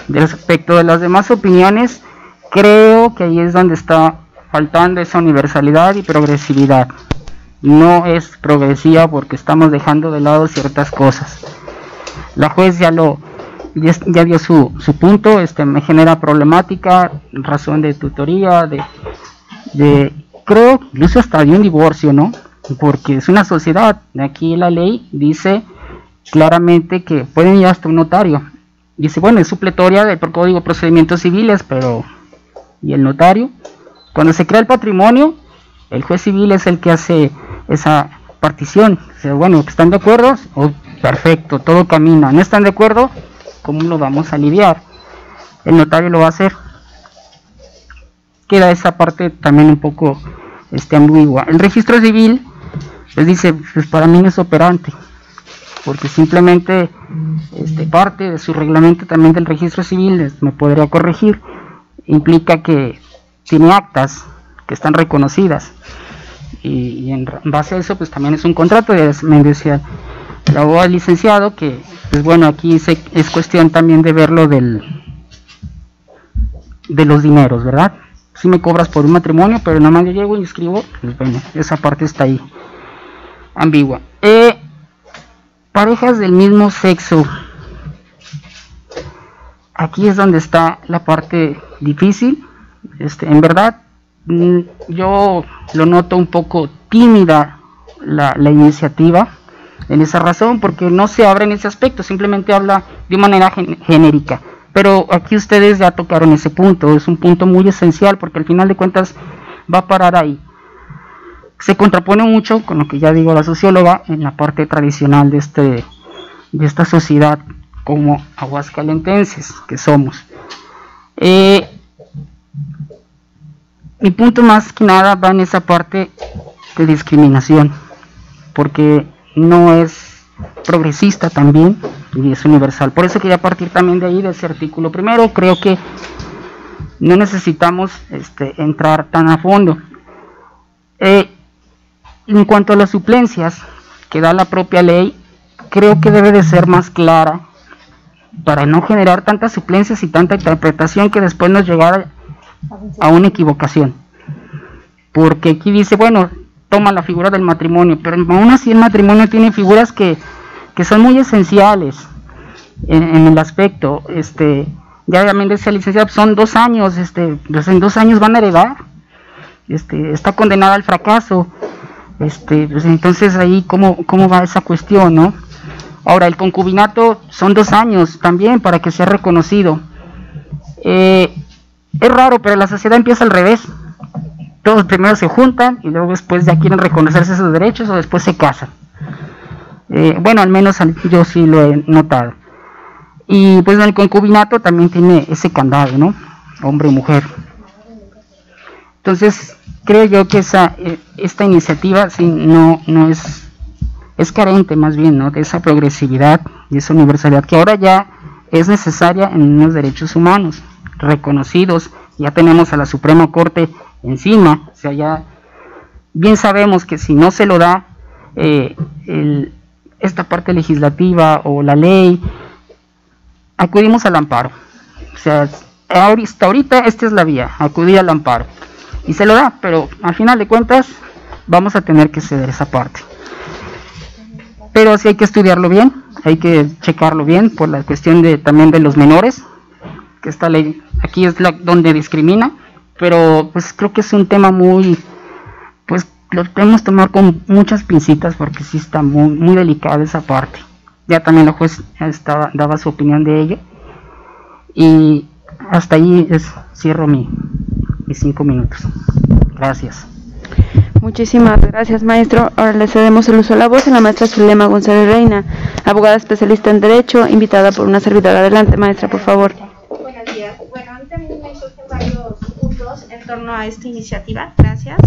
Respecto de las demás opiniones, creo que ahí es donde está faltando esa universalidad y progresividad. No es progresiva porque estamos dejando de lado ciertas cosas. La juez ya dio su punto, me genera problemática, razón de tutoría, creo incluso hasta de un divorcio, ¿no? porque es una sociedad. Aquí la ley dice claramente que pueden ir hasta un notario. Dice, bueno, es supletoria del Código de Procedimientos Civiles, pero ¿y el notario? Cuando se crea el patrimonio, el juez civil es el que hace esa partición. O sea, bueno, ¿están de acuerdo? Oh, perfecto, todo camina. ¿No están de acuerdo? ¿Cómo lo vamos a aliviar? El notario lo va a hacer. Queda esa parte también un poco ambigua. El registro civil les dice, pues para mí no es operante, porque simplemente parte de su reglamento también del registro civil, me podría corregir, implica que tiene actas que están reconocidas, y en base a eso pues también es un contrato. Me decía el abogado licenciado que pues bueno, aquí es cuestión también de verlo de los dineros, ¿verdad? Si me cobras por un matrimonio, pero nada más yo llego y escribo, pues bueno, esa parte está ahí ambigua. Parejas del mismo sexo, aquí es donde está la parte difícil. En verdad yo lo noto un poco tímida la iniciativa, en esa razón, porque no se abre en ese aspecto, simplemente habla de manera genérica. Pero aquí ustedes ya tocaron ese punto, es un punto muy esencial, porque al final de cuentas va a parar ahí. Se contrapone mucho con lo que ya digo la socióloga en la parte tradicional de esta sociedad como aguascalentenses que somos. Mi punto más que nada va en esa parte de discriminación, porque no es progresista también y es universal. Por eso quería partir también de ahí, de ese artículo primero. Creo que no necesitamos entrar tan a fondo. En cuanto a las suplencias que da la propia ley, creo que debe de ser más clara para no generar tantas suplencias y tanta interpretación que después nos llegara a una equivocación. Porque aquí dice, bueno, toma la figura del matrimonio, pero aún así el matrimonio tiene figuras que son muy esenciales en el aspecto. Ya también decía el licenciado, son 2 años, pues en 2 años van a heredar, está condenada al fracaso, pues entonces ahí cómo va esa cuestión, ¿no? Ahora, el concubinato son 2 años también para que sea reconocido. Es raro, pero la sociedad empieza al revés. Todos primero se juntan y luego después ya quieren reconocerse sus derechos o después se casan. Bueno, al menos yo sí lo he notado. Y pues el concubinato también tiene ese candado, ¿no? Hombre y mujer. Entonces, creo yo que esta iniciativa sí, no es carente más bien, ¿no? De esa progresividad y esa universalidad que ahora ya es necesaria en los derechos humanos reconocidos. Ya tenemos a la Suprema Corte encima, o sea, ya bien sabemos que si no se lo da esta parte legislativa o la ley, acudimos al amparo. O sea, hasta ahorita esta es la vía, acudir al amparo, y se lo da, pero al final de cuentas vamos a tener que ceder esa parte. Pero sí hay que estudiarlo bien, hay que checarlo bien por la cuestión también de los menores, que esta ley aquí es donde discrimina, pero pues creo que es un tema muy, pues lo tenemos que tomar con muchas pincitas, porque sí está muy delicada esa parte. Ya también la juez daba su opinión de ello, y hasta ahí cierro mis 5 minutos. Gracias. Muchísimas gracias, maestro. Ahora le cedemos el uso de la voz a la maestra Zulema González Reina, abogada especialista en Derecho, invitada por una servidora. Adelante, maestra, por favor. Buenos días. Bueno, antes me surgen varios puntos en torno a esta iniciativa. Gracias.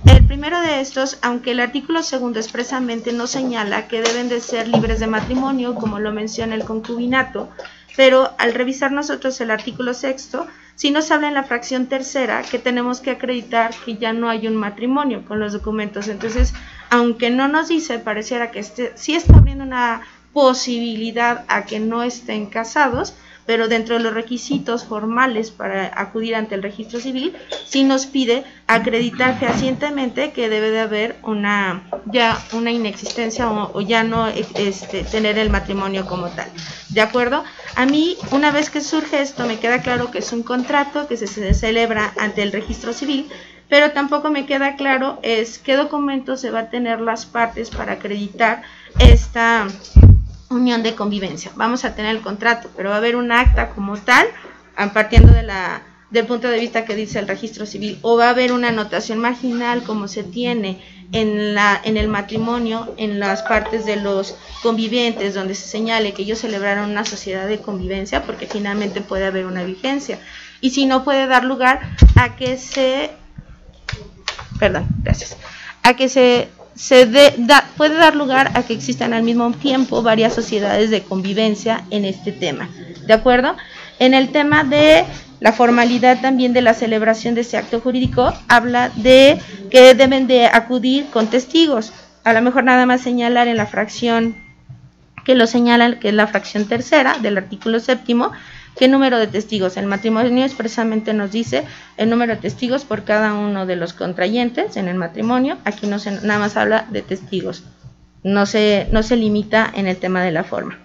El primero de estos, aunque el artículo 2 expresamente no señala que deben de ser libres de matrimonio, como lo menciona el concubinato, pero al revisar nosotros el artículo 6, sí nos habla en la fracción tercera que tenemos que acreditar que ya no hay un matrimonio con los documentos. Entonces, aunque no nos dice, pareciera que sí está abriendo una posibilidad a que no estén casados, pero dentro de los requisitos formales para acudir ante el registro civil, sí nos pide acreditar fehacientemente que debe de haber una inexistencia o ya no tener el matrimonio como tal. ¿De acuerdo? A mí, una vez que surge esto, me queda claro que es un contrato que se celebra ante el registro civil, pero tampoco me queda claro es qué documentos se va a tener las partes para acreditar esta unión de convivencia. Vamos a tener el contrato, pero va a haber un acta como tal, partiendo del punto de vista que dice el registro civil, o va a haber una anotación marginal como se tiene en el matrimonio, en las partes de los convivientes, donde se señale que ellos celebraron una sociedad de convivencia, porque finalmente puede haber una vigencia, y si no puede dar lugar a que puede dar lugar a que existan al mismo tiempo varias sociedades de convivencia en este tema, ¿de acuerdo? En el tema de la formalidad también de la celebración de este acto jurídico, habla de que deben de acudir con testigos, a lo mejor nada más señalar en la fracción que lo señalan, que es la fracción tercera del artículo 7º, qué número de testigos. El matrimonio expresamente nos dice el número de testigos por cada uno de los contrayentes en el matrimonio. Aquí nada más habla de testigos, no se limita en el tema de la forma.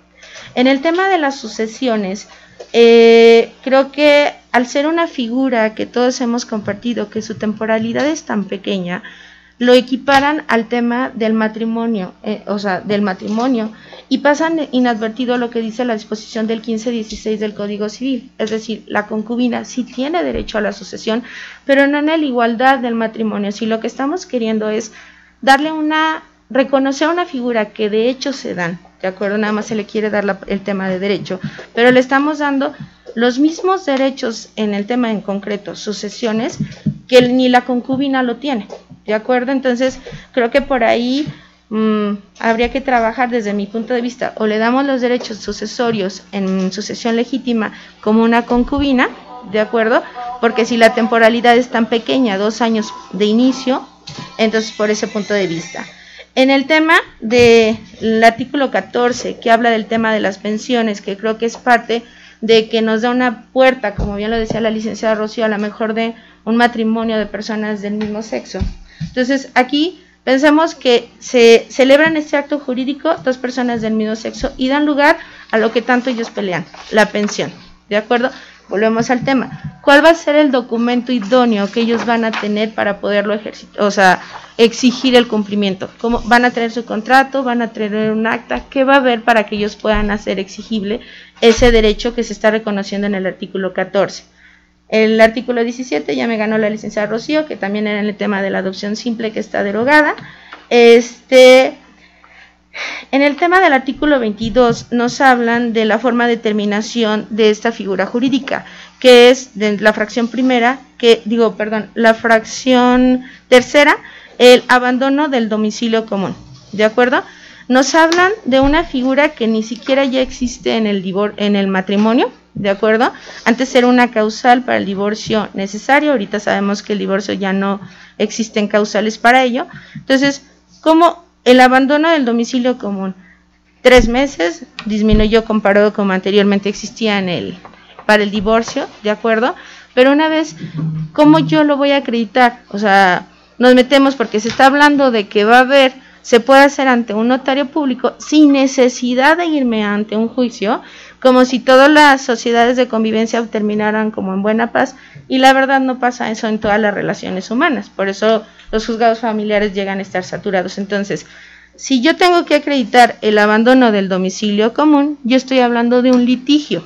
En el tema de las sucesiones, creo que al ser una figura que todos hemos compartido, que su temporalidad es tan pequeña, lo equiparan al tema del matrimonio, y pasan inadvertido lo que dice la disposición del 1516 del Código Civil, es decir, la concubina sí tiene derecho a la sucesión, pero no en la igualdad del matrimonio. Si lo que estamos queriendo es reconocer una figura que de hecho se dan, ¿de acuerdo? Nada más se le quiere dar el tema de derecho, pero le estamos dando los mismos derechos en el tema en concreto, sucesiones, que ni la concubina lo tiene, ¿de acuerdo? Entonces, creo que por ahí habría que trabajar desde mi punto de vista, o le damos los derechos sucesorios en sucesión legítima como una concubina, ¿de acuerdo? Porque si la temporalidad es tan pequeña, 2 años de inicio, entonces por ese punto de vista. En el tema del artículo 14, que habla del tema de las pensiones, que creo que es parte de que nos da una puerta, como bien lo decía la licenciada Rocío, a lo mejor de un matrimonio de personas del mismo sexo. Entonces, aquí pensamos que se celebran este acto jurídico 2 personas del mismo sexo y dan lugar a lo que tanto ellos pelean, la pensión, ¿de acuerdo? Volvemos al tema. ¿Cuál va a ser el documento idóneo que ellos van a tener para poderlo exigir el cumplimiento? ¿Cómo van a tener su contrato? ¿Van a tener un acta? ¿Qué va a haber para que ellos puedan hacer exigible ese derecho que se está reconociendo en el artículo 14? El artículo 17 ya me ganó la licenciada Rocío, que también era en el tema de la adopción simple, que está derogada. En el tema del artículo 22 nos hablan de la forma de terminación de esta figura jurídica, que es de la fracción primera, la fracción tercera, el abandono del domicilio común, ¿de acuerdo? Nos hablan de una figura que ni siquiera ya existe en el matrimonio, ¿de acuerdo? Antes era una causal para el divorcio necesario, ahorita sabemos que el divorcio ya no existen causales para ello. Entonces, ¿cómo el abandono del domicilio común? 3 meses, disminuyó comparado como anteriormente existía para el divorcio, ¿de acuerdo? Pero una vez, ¿cómo yo lo voy a acreditar? O sea, nos metemos porque se está hablando de que se puede hacer ante un notario público sin necesidad de irme ante un juicio, como si todas las sociedades de convivencia terminaran como en buena paz, y la verdad no pasa eso en todas las relaciones humanas, por eso los juzgados familiares llegan a estar saturados. Entonces, si yo tengo que acreditar el abandono del domicilio común, yo estoy hablando de un litigio.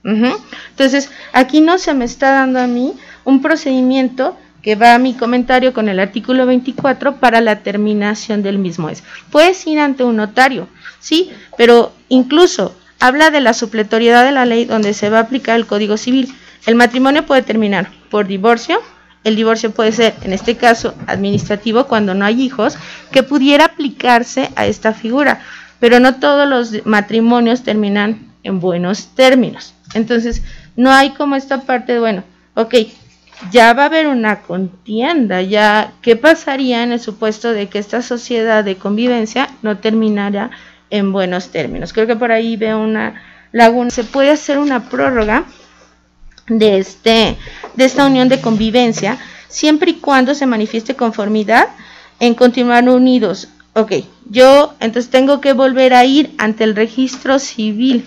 Entonces, aquí no se me está dando a mí un procedimiento que va a mi comentario con el artículo 24 para la terminación del mismo. Puedes ir ante un notario, sí, pero incluso habla de la supletoriedad de la ley donde se va a aplicar el Código Civil. El matrimonio puede terminar por divorcio, el divorcio puede ser, en este caso, administrativo cuando no hay hijos, que pudiera aplicarse a esta figura, pero no todos los matrimonios terminan en buenos términos. Entonces, no hay como esta parte de, bueno, ok, ya va a haber una contienda, ya, ¿qué pasaría en el supuesto de que esta sociedad de convivencia no terminara en buenos términos? Creo que por ahí veo una laguna. Se puede hacer una prórroga de esta unión de convivencia, siempre y cuando se manifieste conformidad en continuar unidos. Ok, yo entonces tengo que volver a ir ante el registro civil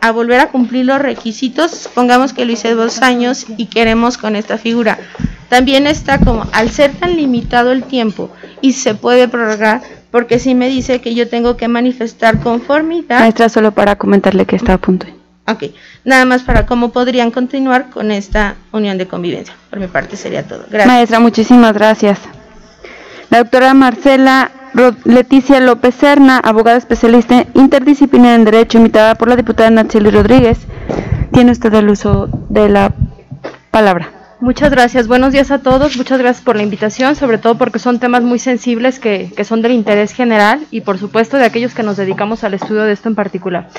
a volver a cumplir los requisitos, supongamos que lo hice 2 años y queremos con esta figura. También está como, al ser tan limitado el tiempo y se puede prorrogar, porque sí me dice que yo tengo que manifestar conformidad. Maestra, solo para comentarle que está a punto. Ok, nada más para cómo podrían continuar con esta unión de convivencia. Por mi parte sería todo. Gracias. Maestra, muchísimas gracias. La doctora Marcela Leticia López Serna, abogada especialista interdisciplinaria en Derecho, invitada por la diputada Natsieli Rodríguez. Tiene usted el uso de la palabra. Muchas gracias, buenos días a todos, muchas gracias por la invitación, sobre todo porque son temas muy sensibles que son del interés general y por supuesto de aquellos que nos dedicamos al estudio de esto en particular.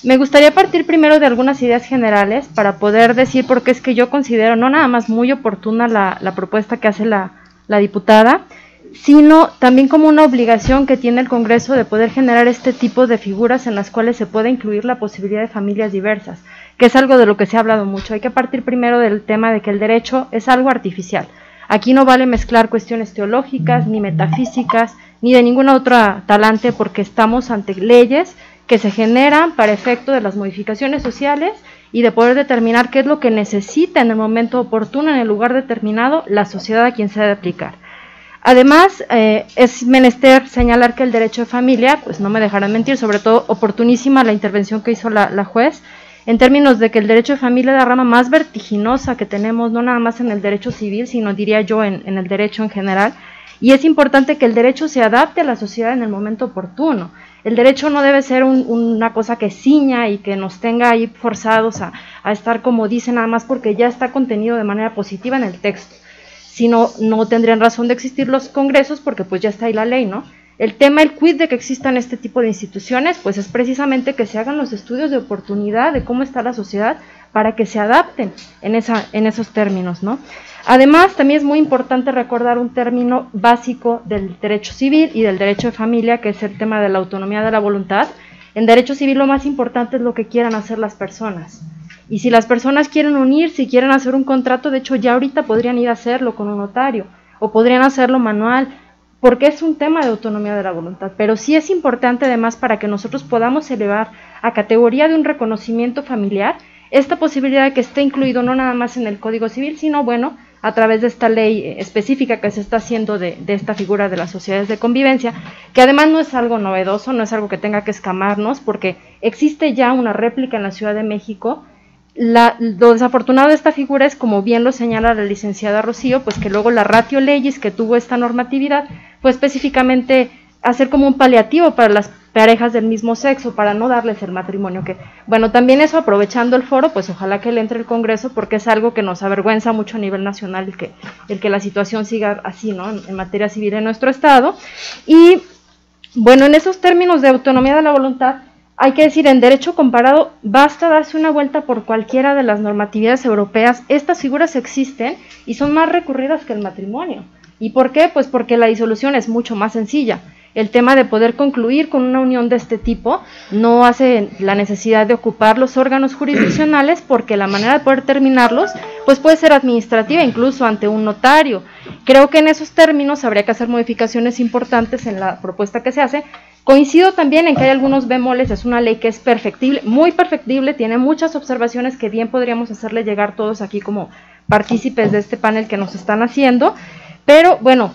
Me gustaría partir primero de algunas ideas generales para poder decir por qué es que yo considero no nada más muy oportuna la propuesta que hace la diputada, sino también como una obligación que tiene el Congreso de poder generar este tipo de figuras en las cuales se puede incluir la posibilidad de familias diversas, que es algo de lo que se ha hablado mucho. Hay que partir primero del tema de que el derecho es algo artificial. Aquí no vale mezclar cuestiones teológicas, ni metafísicas, ni de ninguna otra talante, porque estamos ante leyes que se generan para efecto de las modificaciones sociales y de poder determinar qué es lo que necesita en el momento oportuno, en el lugar determinado, la sociedad a quien se debe aplicar. Además, es menester señalar que el derecho de familia, pues no me dejarán mentir, sobre todo oportunísima la intervención que hizo la juez, en términos de que el derecho de familia es la rama más vertiginosa que tenemos, no nada más en el derecho civil, sino diría yo en el derecho en general, y es importante que el derecho se adapte a la sociedad en el momento oportuno. El derecho no debe ser una cosa que ciña y que nos tenga ahí forzados a estar como dice nada más porque ya está contenido de manera positiva en el texto. Si no, no tendrían razón de existir los congresos porque pues ya está ahí la ley, ¿no? El tema, el quid de que existan este tipo de instituciones, pues es precisamente que se hagan los estudios de oportunidad de cómo está la sociedad para que se adapten en esos términos, ¿no? Además, también es muy importante recordar un término básico del derecho civil y del derecho de familia, que es el tema de la autonomía de la voluntad. En derecho civil lo más importante es lo que quieran hacer las personas. Y si las personas quieren unir, si quieren hacer un contrato, de hecho ya ahorita podrían ir a hacerlo con un notario, o podrían hacerlo manual, porque es un tema de autonomía de la voluntad. Pero sí es importante además para que nosotros podamos elevar a categoría de un reconocimiento familiar esta posibilidad de que esté incluido no nada más en el Código Civil, sino bueno, a través de esta ley específica que se está haciendo de esta figura de las sociedades de convivencia, que además no es algo novedoso, no es algo que tenga que escamarnos, porque existe ya una réplica en la Ciudad de México. Lo desafortunado de esta figura es, como bien lo señala la licenciada Rocío, pues que luego la ratio legis que tuvo esta normatividad fue específicamente hacer como un paliativo para las parejas del mismo sexo, para no darles el matrimonio, que bueno, también eso, aprovechando el foro, pues ojalá que le entre el Congreso, porque es algo que nos avergüenza mucho a nivel nacional el que la situación siga así, ¿no? En materia civil en nuestro estado. Y bueno, en esos términos de autonomía de la voluntad, hay que decir, en derecho comparado, basta darse una vuelta por cualquiera de las normatividades europeas. Estas figuras existen y son más recurridas que el matrimonio. ¿Y por qué? Pues porque la disolución es mucho más sencilla. El tema de poder concluir con una unión de este tipo no hace la necesidad de ocupar los órganos jurisdiccionales, porque la manera de poder terminarlos pues puede ser administrativa, incluso ante un notario. Creo que en esos términos habría que hacer modificaciones importantes en la propuesta que se hace. Coincido también en que hay algunos bemoles, es una ley que es perfectible, muy perfectible, tiene muchas observaciones que bien podríamos hacerle llegar todos aquí como partícipes de este panel que nos están haciendo, pero bueno,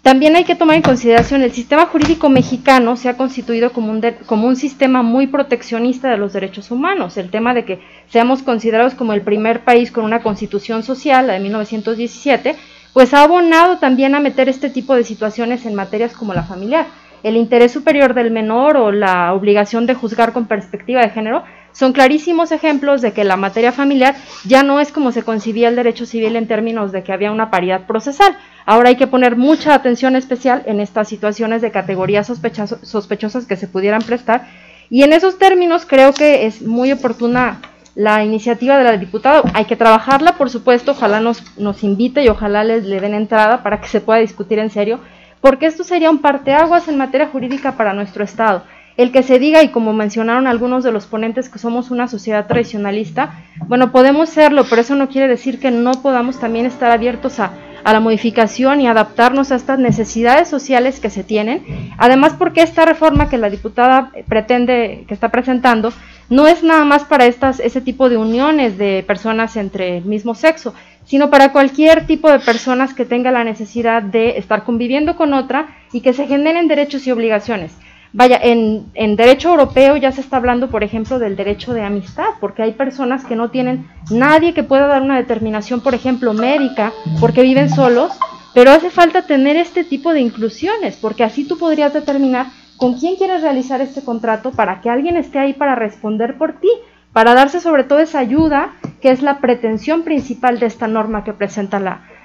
también hay que tomar en consideración el sistema jurídico mexicano se ha constituido como un sistema muy proteccionista de los derechos humanos. El tema de que seamos considerados como el primer país con una constitución social, la de 1917, pues ha abonado también a meter este tipo de situaciones en materias como la familiar. El interés superior del menor o la obligación de juzgar con perspectiva de género son clarísimos ejemplos de que la materia familiar ya no es como se concibía el derecho civil en términos de que había una paridad procesal. Ahora hay que poner mucha atención especial en estas situaciones de categorías sospechosas que se pudieran prestar, y en esos términos creo que es muy oportuna la iniciativa de la diputada. Hay que trabajarla, por supuesto, ojalá nos invite y ojalá le den entrada para que se pueda discutir en serio, porque esto sería un parteaguas en materia jurídica para nuestro Estado. El que se diga, y como mencionaron algunos de los ponentes, que somos una sociedad tradicionalista, bueno, podemos serlo, pero eso no quiere decir que no podamos también estar abiertos a a la modificación y adaptarnos a estas necesidades sociales que se tienen. Además, porque esta reforma que la diputada pretende, que está presentando, no es nada más para ese tipo de uniones de personas entre el mismo sexo, sino para cualquier tipo de personas que tenga la necesidad de estar conviviendo con otra y que se generen derechos y obligaciones. Vaya, en derecho europeo ya se está hablando, por ejemplo, del derecho de amistad, porque hay personas que no tienen nadie que pueda dar una determinación, por ejemplo, médica, porque viven solos, pero hace falta tener este tipo de inclusiones, porque así tú podrías determinar con quién quieres realizar este contrato para que alguien esté ahí para responder por ti, para darse sobre todo esa ayuda, que es la pretensión principal de esta norma que presenta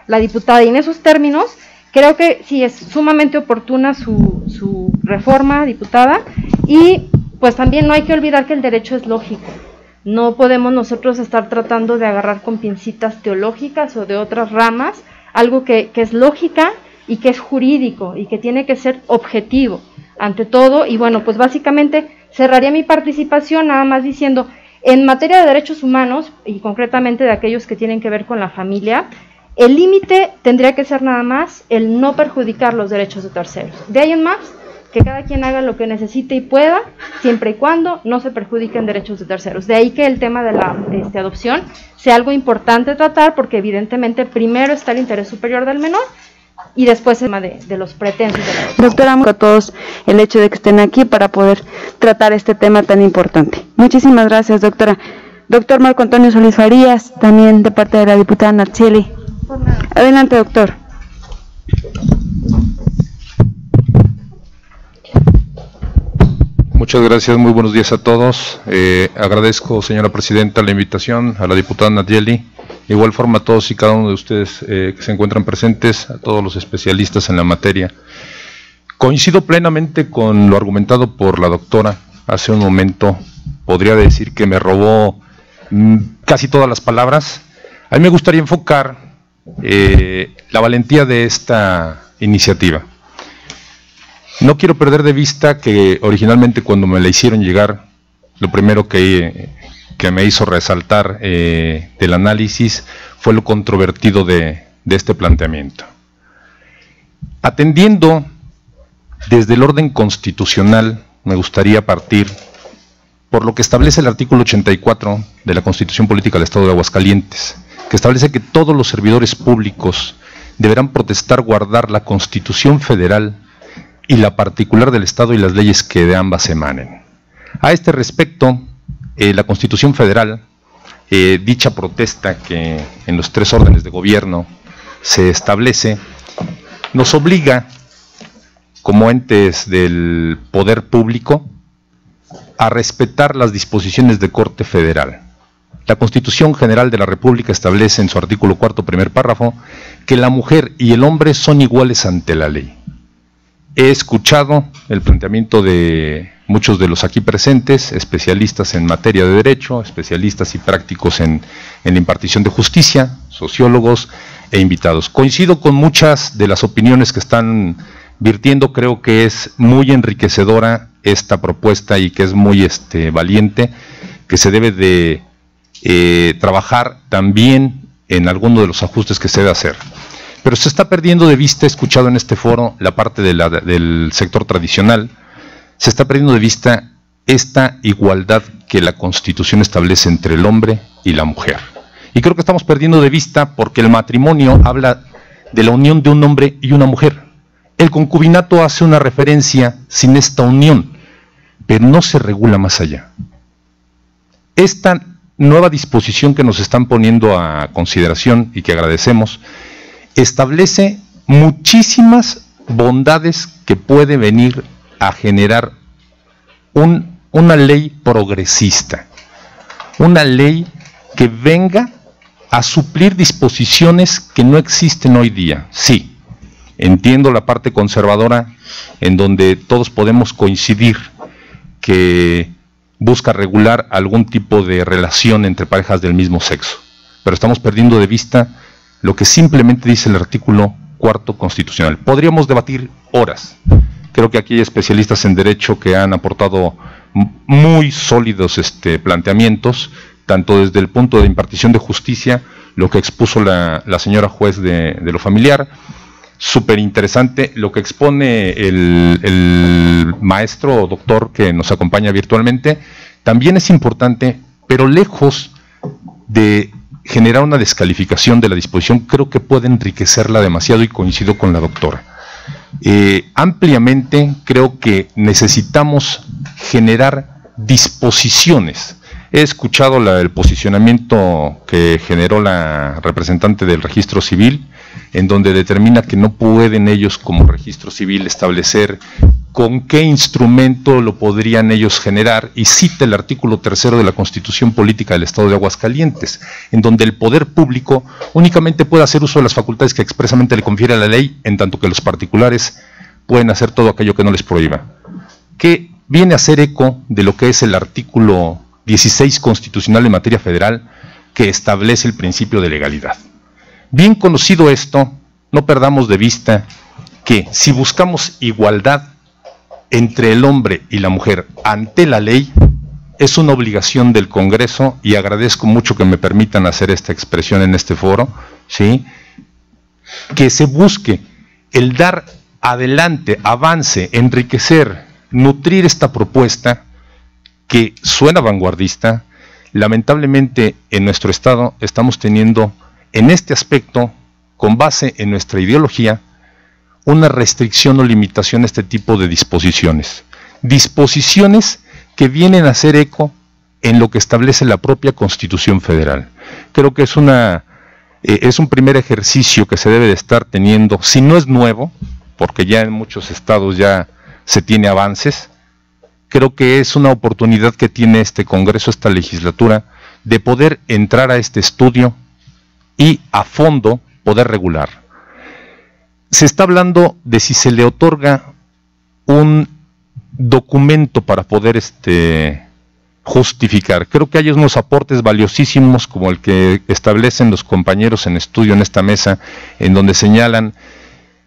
la diputada. Y en esos términos, creo que sí es sumamente oportuna su reforma, diputada, y pues también no hay que olvidar que el derecho es lógico. No podemos nosotros estar tratando de agarrar con pincitas teológicas o de otras ramas, algo que es lógica y que es jurídico y que tiene que ser objetivo ante todo. Y bueno, pues básicamente cerraría mi participación nada más diciendo, en materia de derechos humanos y concretamente de aquellos que tienen que ver con la familia, el límite tendría que ser nada más el no perjudicar los derechos de terceros. De ahí en más, que cada quien haga lo que necesite y pueda, siempre y cuando no se perjudiquen derechos de terceros. De ahí que el tema de la adopción sea algo importante tratar, porque evidentemente primero está el interés superior del menor y después el tema de los pretensos de la adopción. Doctora, a todos el hecho de que estén aquí para poder tratar este tema tan importante. Muchísimas gracias, doctora. Doctor Marco Antonio Solís Farías, también de parte de la diputada Natsieli. Adelante, doctor. Muchas gracias, muy buenos días a todos. Agradezco, señora presidenta, la invitación a la diputada Natsieli. De igual forma a todos y cada uno de ustedes que se encuentran presentes, a todos los especialistas en la materia. Coincido plenamente con lo argumentado por la doctora hace un momento. Podría decir que me robó casi todas las palabras. A mí me gustaría enfocar la valentía de esta iniciativa. No quiero perder de vista que originalmente cuando me la hicieron llegar, lo primero que me hizo resaltar del análisis fue lo controvertido de este planteamiento. Atendiendo desde el orden constitucional, me gustaría partir por lo que establece el artículo 84 de la Constitución Política del Estado de Aguascalientes, que establece que todos los servidores públicos deberán protestar, guardar la Constitución Federal y la particular del Estado y las leyes que de ambas emanen. A este respecto, la Constitución Federal, dicha protesta que en los 3 órdenes de gobierno se establece, nos obliga, como entes del poder público, a respetar las disposiciones de corte federal. La Constitución General de la República establece en su artículo 4, primer párrafo, que la mujer y el hombre son iguales ante la ley. He escuchado el planteamiento de muchos de los aquí presentes, especialistas en materia de derecho, especialistas y prácticos en la impartición de justicia, sociólogos e invitados. Coincido con muchas de las opiniones que están virtiendo. Creo que es muy enriquecedora esta propuesta y que es muy valiente, que se debe de trabajar también en alguno de los ajustes que se debe hacer. Pero se está perdiendo de vista, he escuchado en este foro la parte del sector tradicional, se está perdiendo de vista esta igualdad que la Constitución establece entre el hombre y la mujer. Y creo que estamos perdiendo de vista porque el matrimonio habla de la unión de un hombre y una mujer. El concubinato hace una referencia sin esta unión, pero no se regula más allá. Esta nueva disposición que nos están poniendo a consideración y que agradecemos, establece muchísimas bondades que puede venir a generar una ley progresista, una ley que venga a suplir disposiciones que no existen hoy día. Sí, entiendo la parte conservadora en donde todos podemos coincidir que busca regular algún tipo de relación entre parejas del mismo sexo, pero estamos perdiendo de vista lo que simplemente dice el artículo 4 constitucional. Podríamos debatir horas. Creo que aquí hay especialistas en derecho que han aportado muy sólidos planteamientos, tanto desde el punto de impartición de justicia, lo que expuso la señora juez de lo familiar. Súper interesante lo que expone el maestro o doctor que nos acompaña virtualmente. También es importante, pero lejos de generar una descalificación de la disposición, creo que puede enriquecerla demasiado, y coincido con la doctora. Ampliamente creo que necesitamos generar disposiciones. He escuchado el posicionamiento que generó la representante del registro civil, en donde determina que no pueden ellos como registro civil establecer con qué instrumento lo podrían ellos generar, y cita el artículo 3 de la Constitución Política del Estado de Aguascalientes, en donde el poder público únicamente puede hacer uso de las facultades que expresamente le confiere la ley, en tanto que los particulares pueden hacer todo aquello que no les prohíba, que viene a ser eco de lo que es el artículo 16 constitucional en materia federal, que establece el principio de legalidad. Bien conocido esto, no perdamos de vista que si buscamos igualdad entre el hombre y la mujer ante la ley, es una obligación del Congreso, y agradezco mucho que me permitan hacer esta expresión en este foro, ¿sí?, que se busque el dar adelante, avance, enriquecer, nutrir esta propuesta que suena vanguardista. Lamentablemente en nuestro estado estamos teniendo en este aspecto, con base en nuestra ideología, una restricción o limitación a este tipo de disposiciones. Disposiciones que vienen a hacer eco en lo que establece la propia Constitución Federal. Creo que es un primer ejercicio que se debe de estar teniendo, si no es nuevo, porque ya en muchos estados ya se tiene avances. Creo que es una oportunidad que tiene este Congreso, esta legislatura, de poder entrar a este estudio y a fondo poder regular. Se está hablando de si se le otorga un documento para poder justificar. Creo que hay unos aportes valiosísimos, como el que establecen los compañeros en estudio en esta mesa, en donde señalan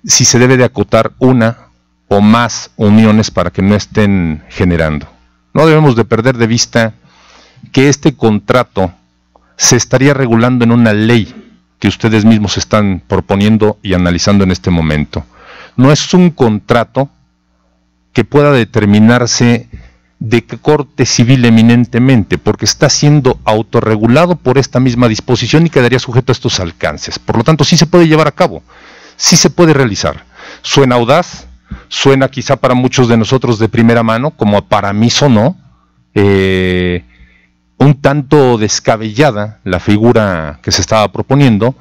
si se debe de acotar una o más uniones para que no estén generando. No debemos de perder de vista que este contrato se estaría regulando en una ley que ustedes mismos están proponiendo y analizando en este momento. No es un contrato que pueda determinarse de corte civil eminentemente, porque está siendo autorregulado por esta misma disposición y quedaría sujeto a estos alcances. Por lo tanto, sí se puede llevar a cabo, sí se puede realizar. Suena audaz, suena quizá para muchos de nosotros de primera mano, como para mí sonó, un tanto descabellada la figura que se estaba proponiendo,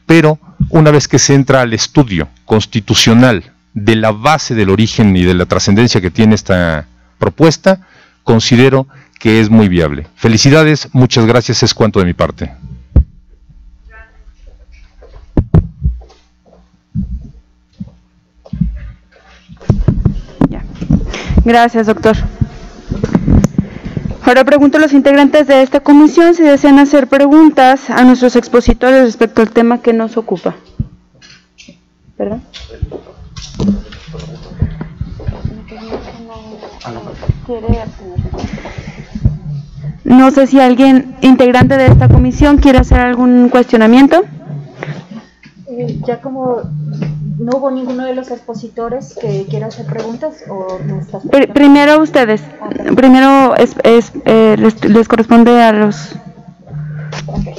pero una vez que se entra al estudio constitucional de la base del origen y de la trascendencia que tiene esta propuesta, considero que es muy viable. Felicidades, muchas gracias, es cuanto de mi parte. Gracias, doctor. Ahora pregunto a los integrantes de esta comisión si desean hacer preguntas a nuestros expositores respecto al tema que nos ocupa. ¿Perdón? No sé si alguien integrante de esta comisión quiere hacer algún cuestionamiento. Ya como no hubo ninguno de los expositores que quiera hacer preguntas, o no estás... Primero ustedes, primero les corresponde a los... Okay.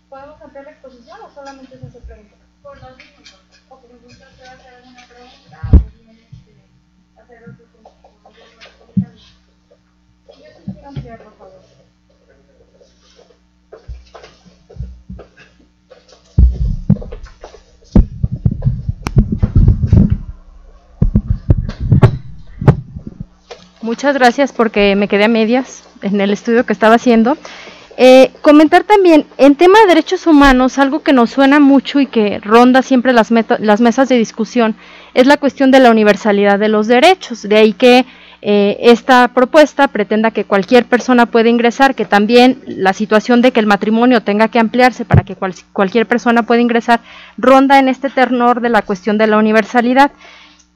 ¿Podemos ampliar la exposición o solamente se hace preguntas? Por 2 minutos. ¿O por gusto usted hacer alguna pregunta o bien hacer otro comentario? Yo sí quiero ampliar, por favor. Muchas gracias, porque me quedé a medias en el estudio que estaba haciendo. Comentar también, en tema de derechos humanos, algo que nos suena mucho y que ronda siempre las mesas de discusión, es la cuestión de la universalidad de los derechos. De ahí que esta propuesta pretenda que cualquier persona pueda ingresar, que también la situación de que el matrimonio tenga que ampliarse para que cualquier persona pueda ingresar, ronda en este tenor de la cuestión de la universalidad.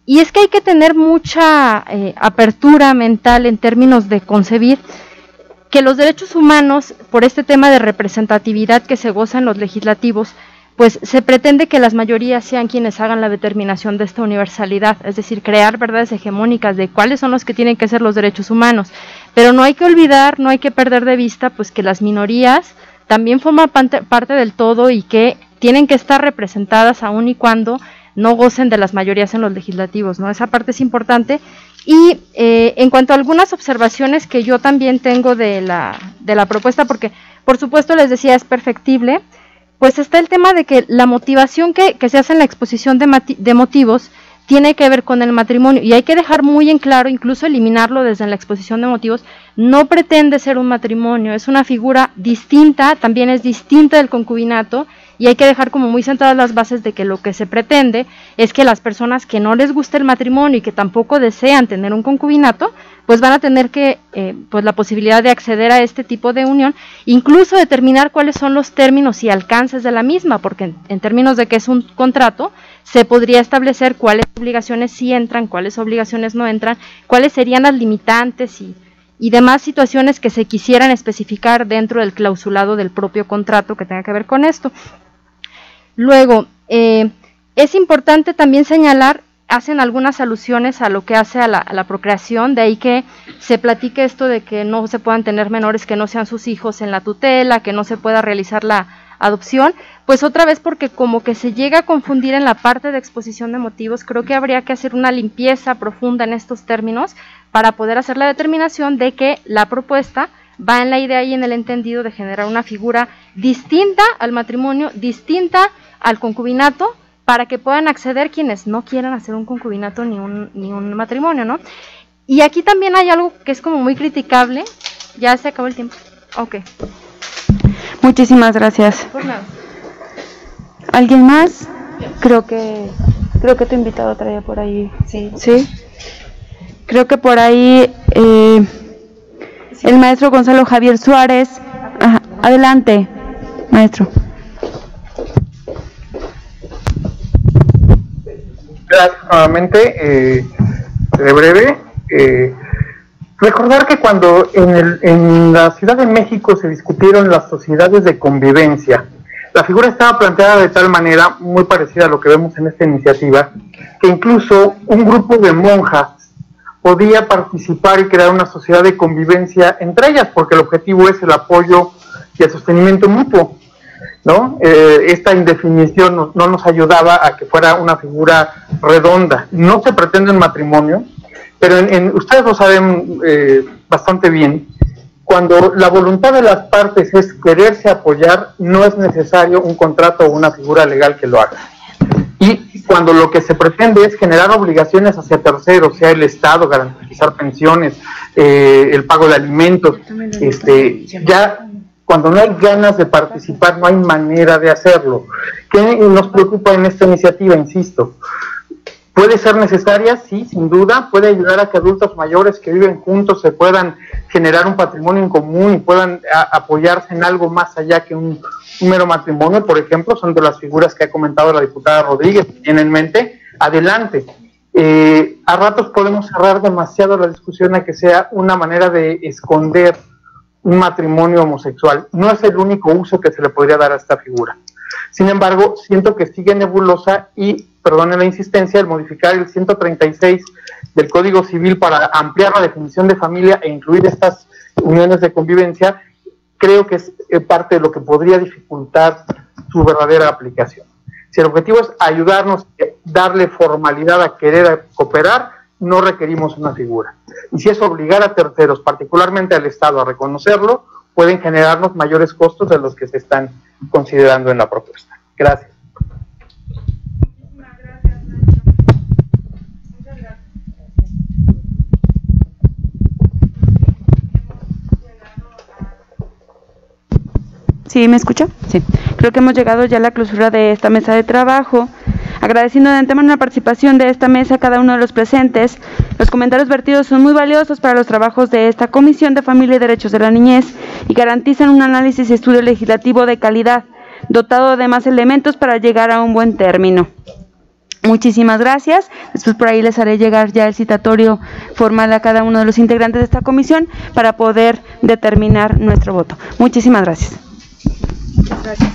Y es que hay que tener mucha apertura mental en términos de concebir que los derechos humanos, por este tema de representatividad que se goza en los legislativos, pues se pretende que las mayorías sean quienes hagan la determinación de esta universalidad, es decir, crear verdades hegemónicas de cuáles son los que tienen que ser los derechos humanos. Pero no hay que olvidar, no hay que perder de vista pues que las minorías también forman parte del todo y que tienen que estar representadas aun y cuando no gocen de las mayorías en los legislativos, ¿no? Esa parte es importante. Y en cuanto a algunas observaciones que yo también tengo de la propuesta, porque por supuesto les decía es perfectible, pues está el tema de que la motivación que se hace en la exposición de motivos tiene que ver con el matrimonio, y hay que dejar muy en claro, incluso eliminarlo desde la exposición de motivos, no pretende ser un matrimonio, es una figura distinta, también es distinta del concubinato, y hay que dejar como muy centradas las bases de que lo que se pretende es que las personas que no les guste el matrimonio y que tampoco desean tener un concubinato, pues van a tener que, pues la posibilidad de acceder a este tipo de unión, incluso determinar cuáles son los términos y alcances de la misma, porque en términos de que es un contrato, se podría establecer cuáles obligaciones sí entran, cuáles obligaciones no entran, cuáles serían las limitantes y demás situaciones que se quisieran especificar dentro del clausulado del propio contrato que tenga que ver con esto. Luego, es importante también señalar, hacen algunas alusiones a lo que hace a la procreación, de ahí que se platique esto de que no se puedan tener menores que no sean sus hijos en la tutela, que no se pueda realizar la adopción, pues otra vez porque como que se llega a confundir en la parte de exposición de motivos, creo que habría que hacer una limpieza profunda en estos términos para poder hacer la determinación de que la propuesta va en la idea y en el entendido de generar una figura distinta al matrimonio, distinta al concubinato, para que puedan acceder quienes no quieran hacer un concubinato ni un matrimonio, ¿no? Y aquí también hay algo que es como muy criticable. Ya se acabó el tiempo. Ok. Muchísimas gracias. Por nada. ¿Alguien más? Creo que tu invitado traía por ahí. Sí. ¿Sí? Creo que por ahí el maestro Gonzalo Javier Suárez. Ajá. Adelante, maestro. Gracias nuevamente. De breve, recordar que cuando en la Ciudad de México se discutieron las sociedades de convivencia, la figura estaba planteada de tal manera, muy parecida a lo que vemos en esta iniciativa, que incluso un grupo de monjas podía participar y crear una sociedad de convivencia entre ellas, porque el objetivo es el apoyo y el sostenimiento mutuo, ¿no? Esta indefinición no nos ayudaba a que fuera una figura redonda. No se pretende un matrimonio, pero ustedes lo saben bastante bien, cuando la voluntad de las partes es quererse apoyar, no es necesario un contrato o una figura legal que lo haga. Y cuando lo que se pretende es generar obligaciones hacia terceros, sea el Estado, garantizar pensiones, el pago de alimentos, ya cuando no hay ganas de participar, no hay manera de hacerlo. ¿Qué nos preocupa en esta iniciativa? Insisto, ¿puede ser necesaria? Sí, sin duda. Puede ayudar a que adultos mayores que viven juntos se puedan generar un patrimonio en común y puedan apoyarse en algo más allá que un mero matrimonio, por ejemplo. Son de las figuras que ha comentado la diputada Rodríguez, tiene en mente. Adelante. A ratos podemos cerrar demasiado la discusión a que sea una manera de esconder un matrimonio homosexual. No es el único uso que se le podría dar a esta figura. Sin embargo, siento que sigue nebulosa y, perdone la insistencia, el modificar el 136 del Código Civil para ampliar la definición de familia e incluir estas uniones de convivencia, creo que es parte de lo que podría dificultar su verdadera aplicación. Si el objetivo es ayudarnos, darle formalidad a querer cooperar, no requerimos una figura. Y si es obligar a terceros, particularmente al Estado, a reconocerlo, pueden generarnos mayores costos de los que se están considerando en la propuesta. Gracias. ¿Sí me escucha? Sí. Creo que hemos llegado ya a la clausura de esta mesa de trabajo. Agradeciendo de antemano la participación de esta mesa a cada uno de los presentes, los comentarios vertidos son muy valiosos para los trabajos de esta Comisión de Familia y Derechos de la Niñez y garantizan un análisis y estudio legislativo de calidad, dotado de más elementos para llegar a un buen término. Muchísimas gracias. Después por ahí les haré llegar ya el citatorio formal a cada uno de los integrantes de esta comisión para poder determinar nuestro voto. Muchísimas gracias. Muchas gracias.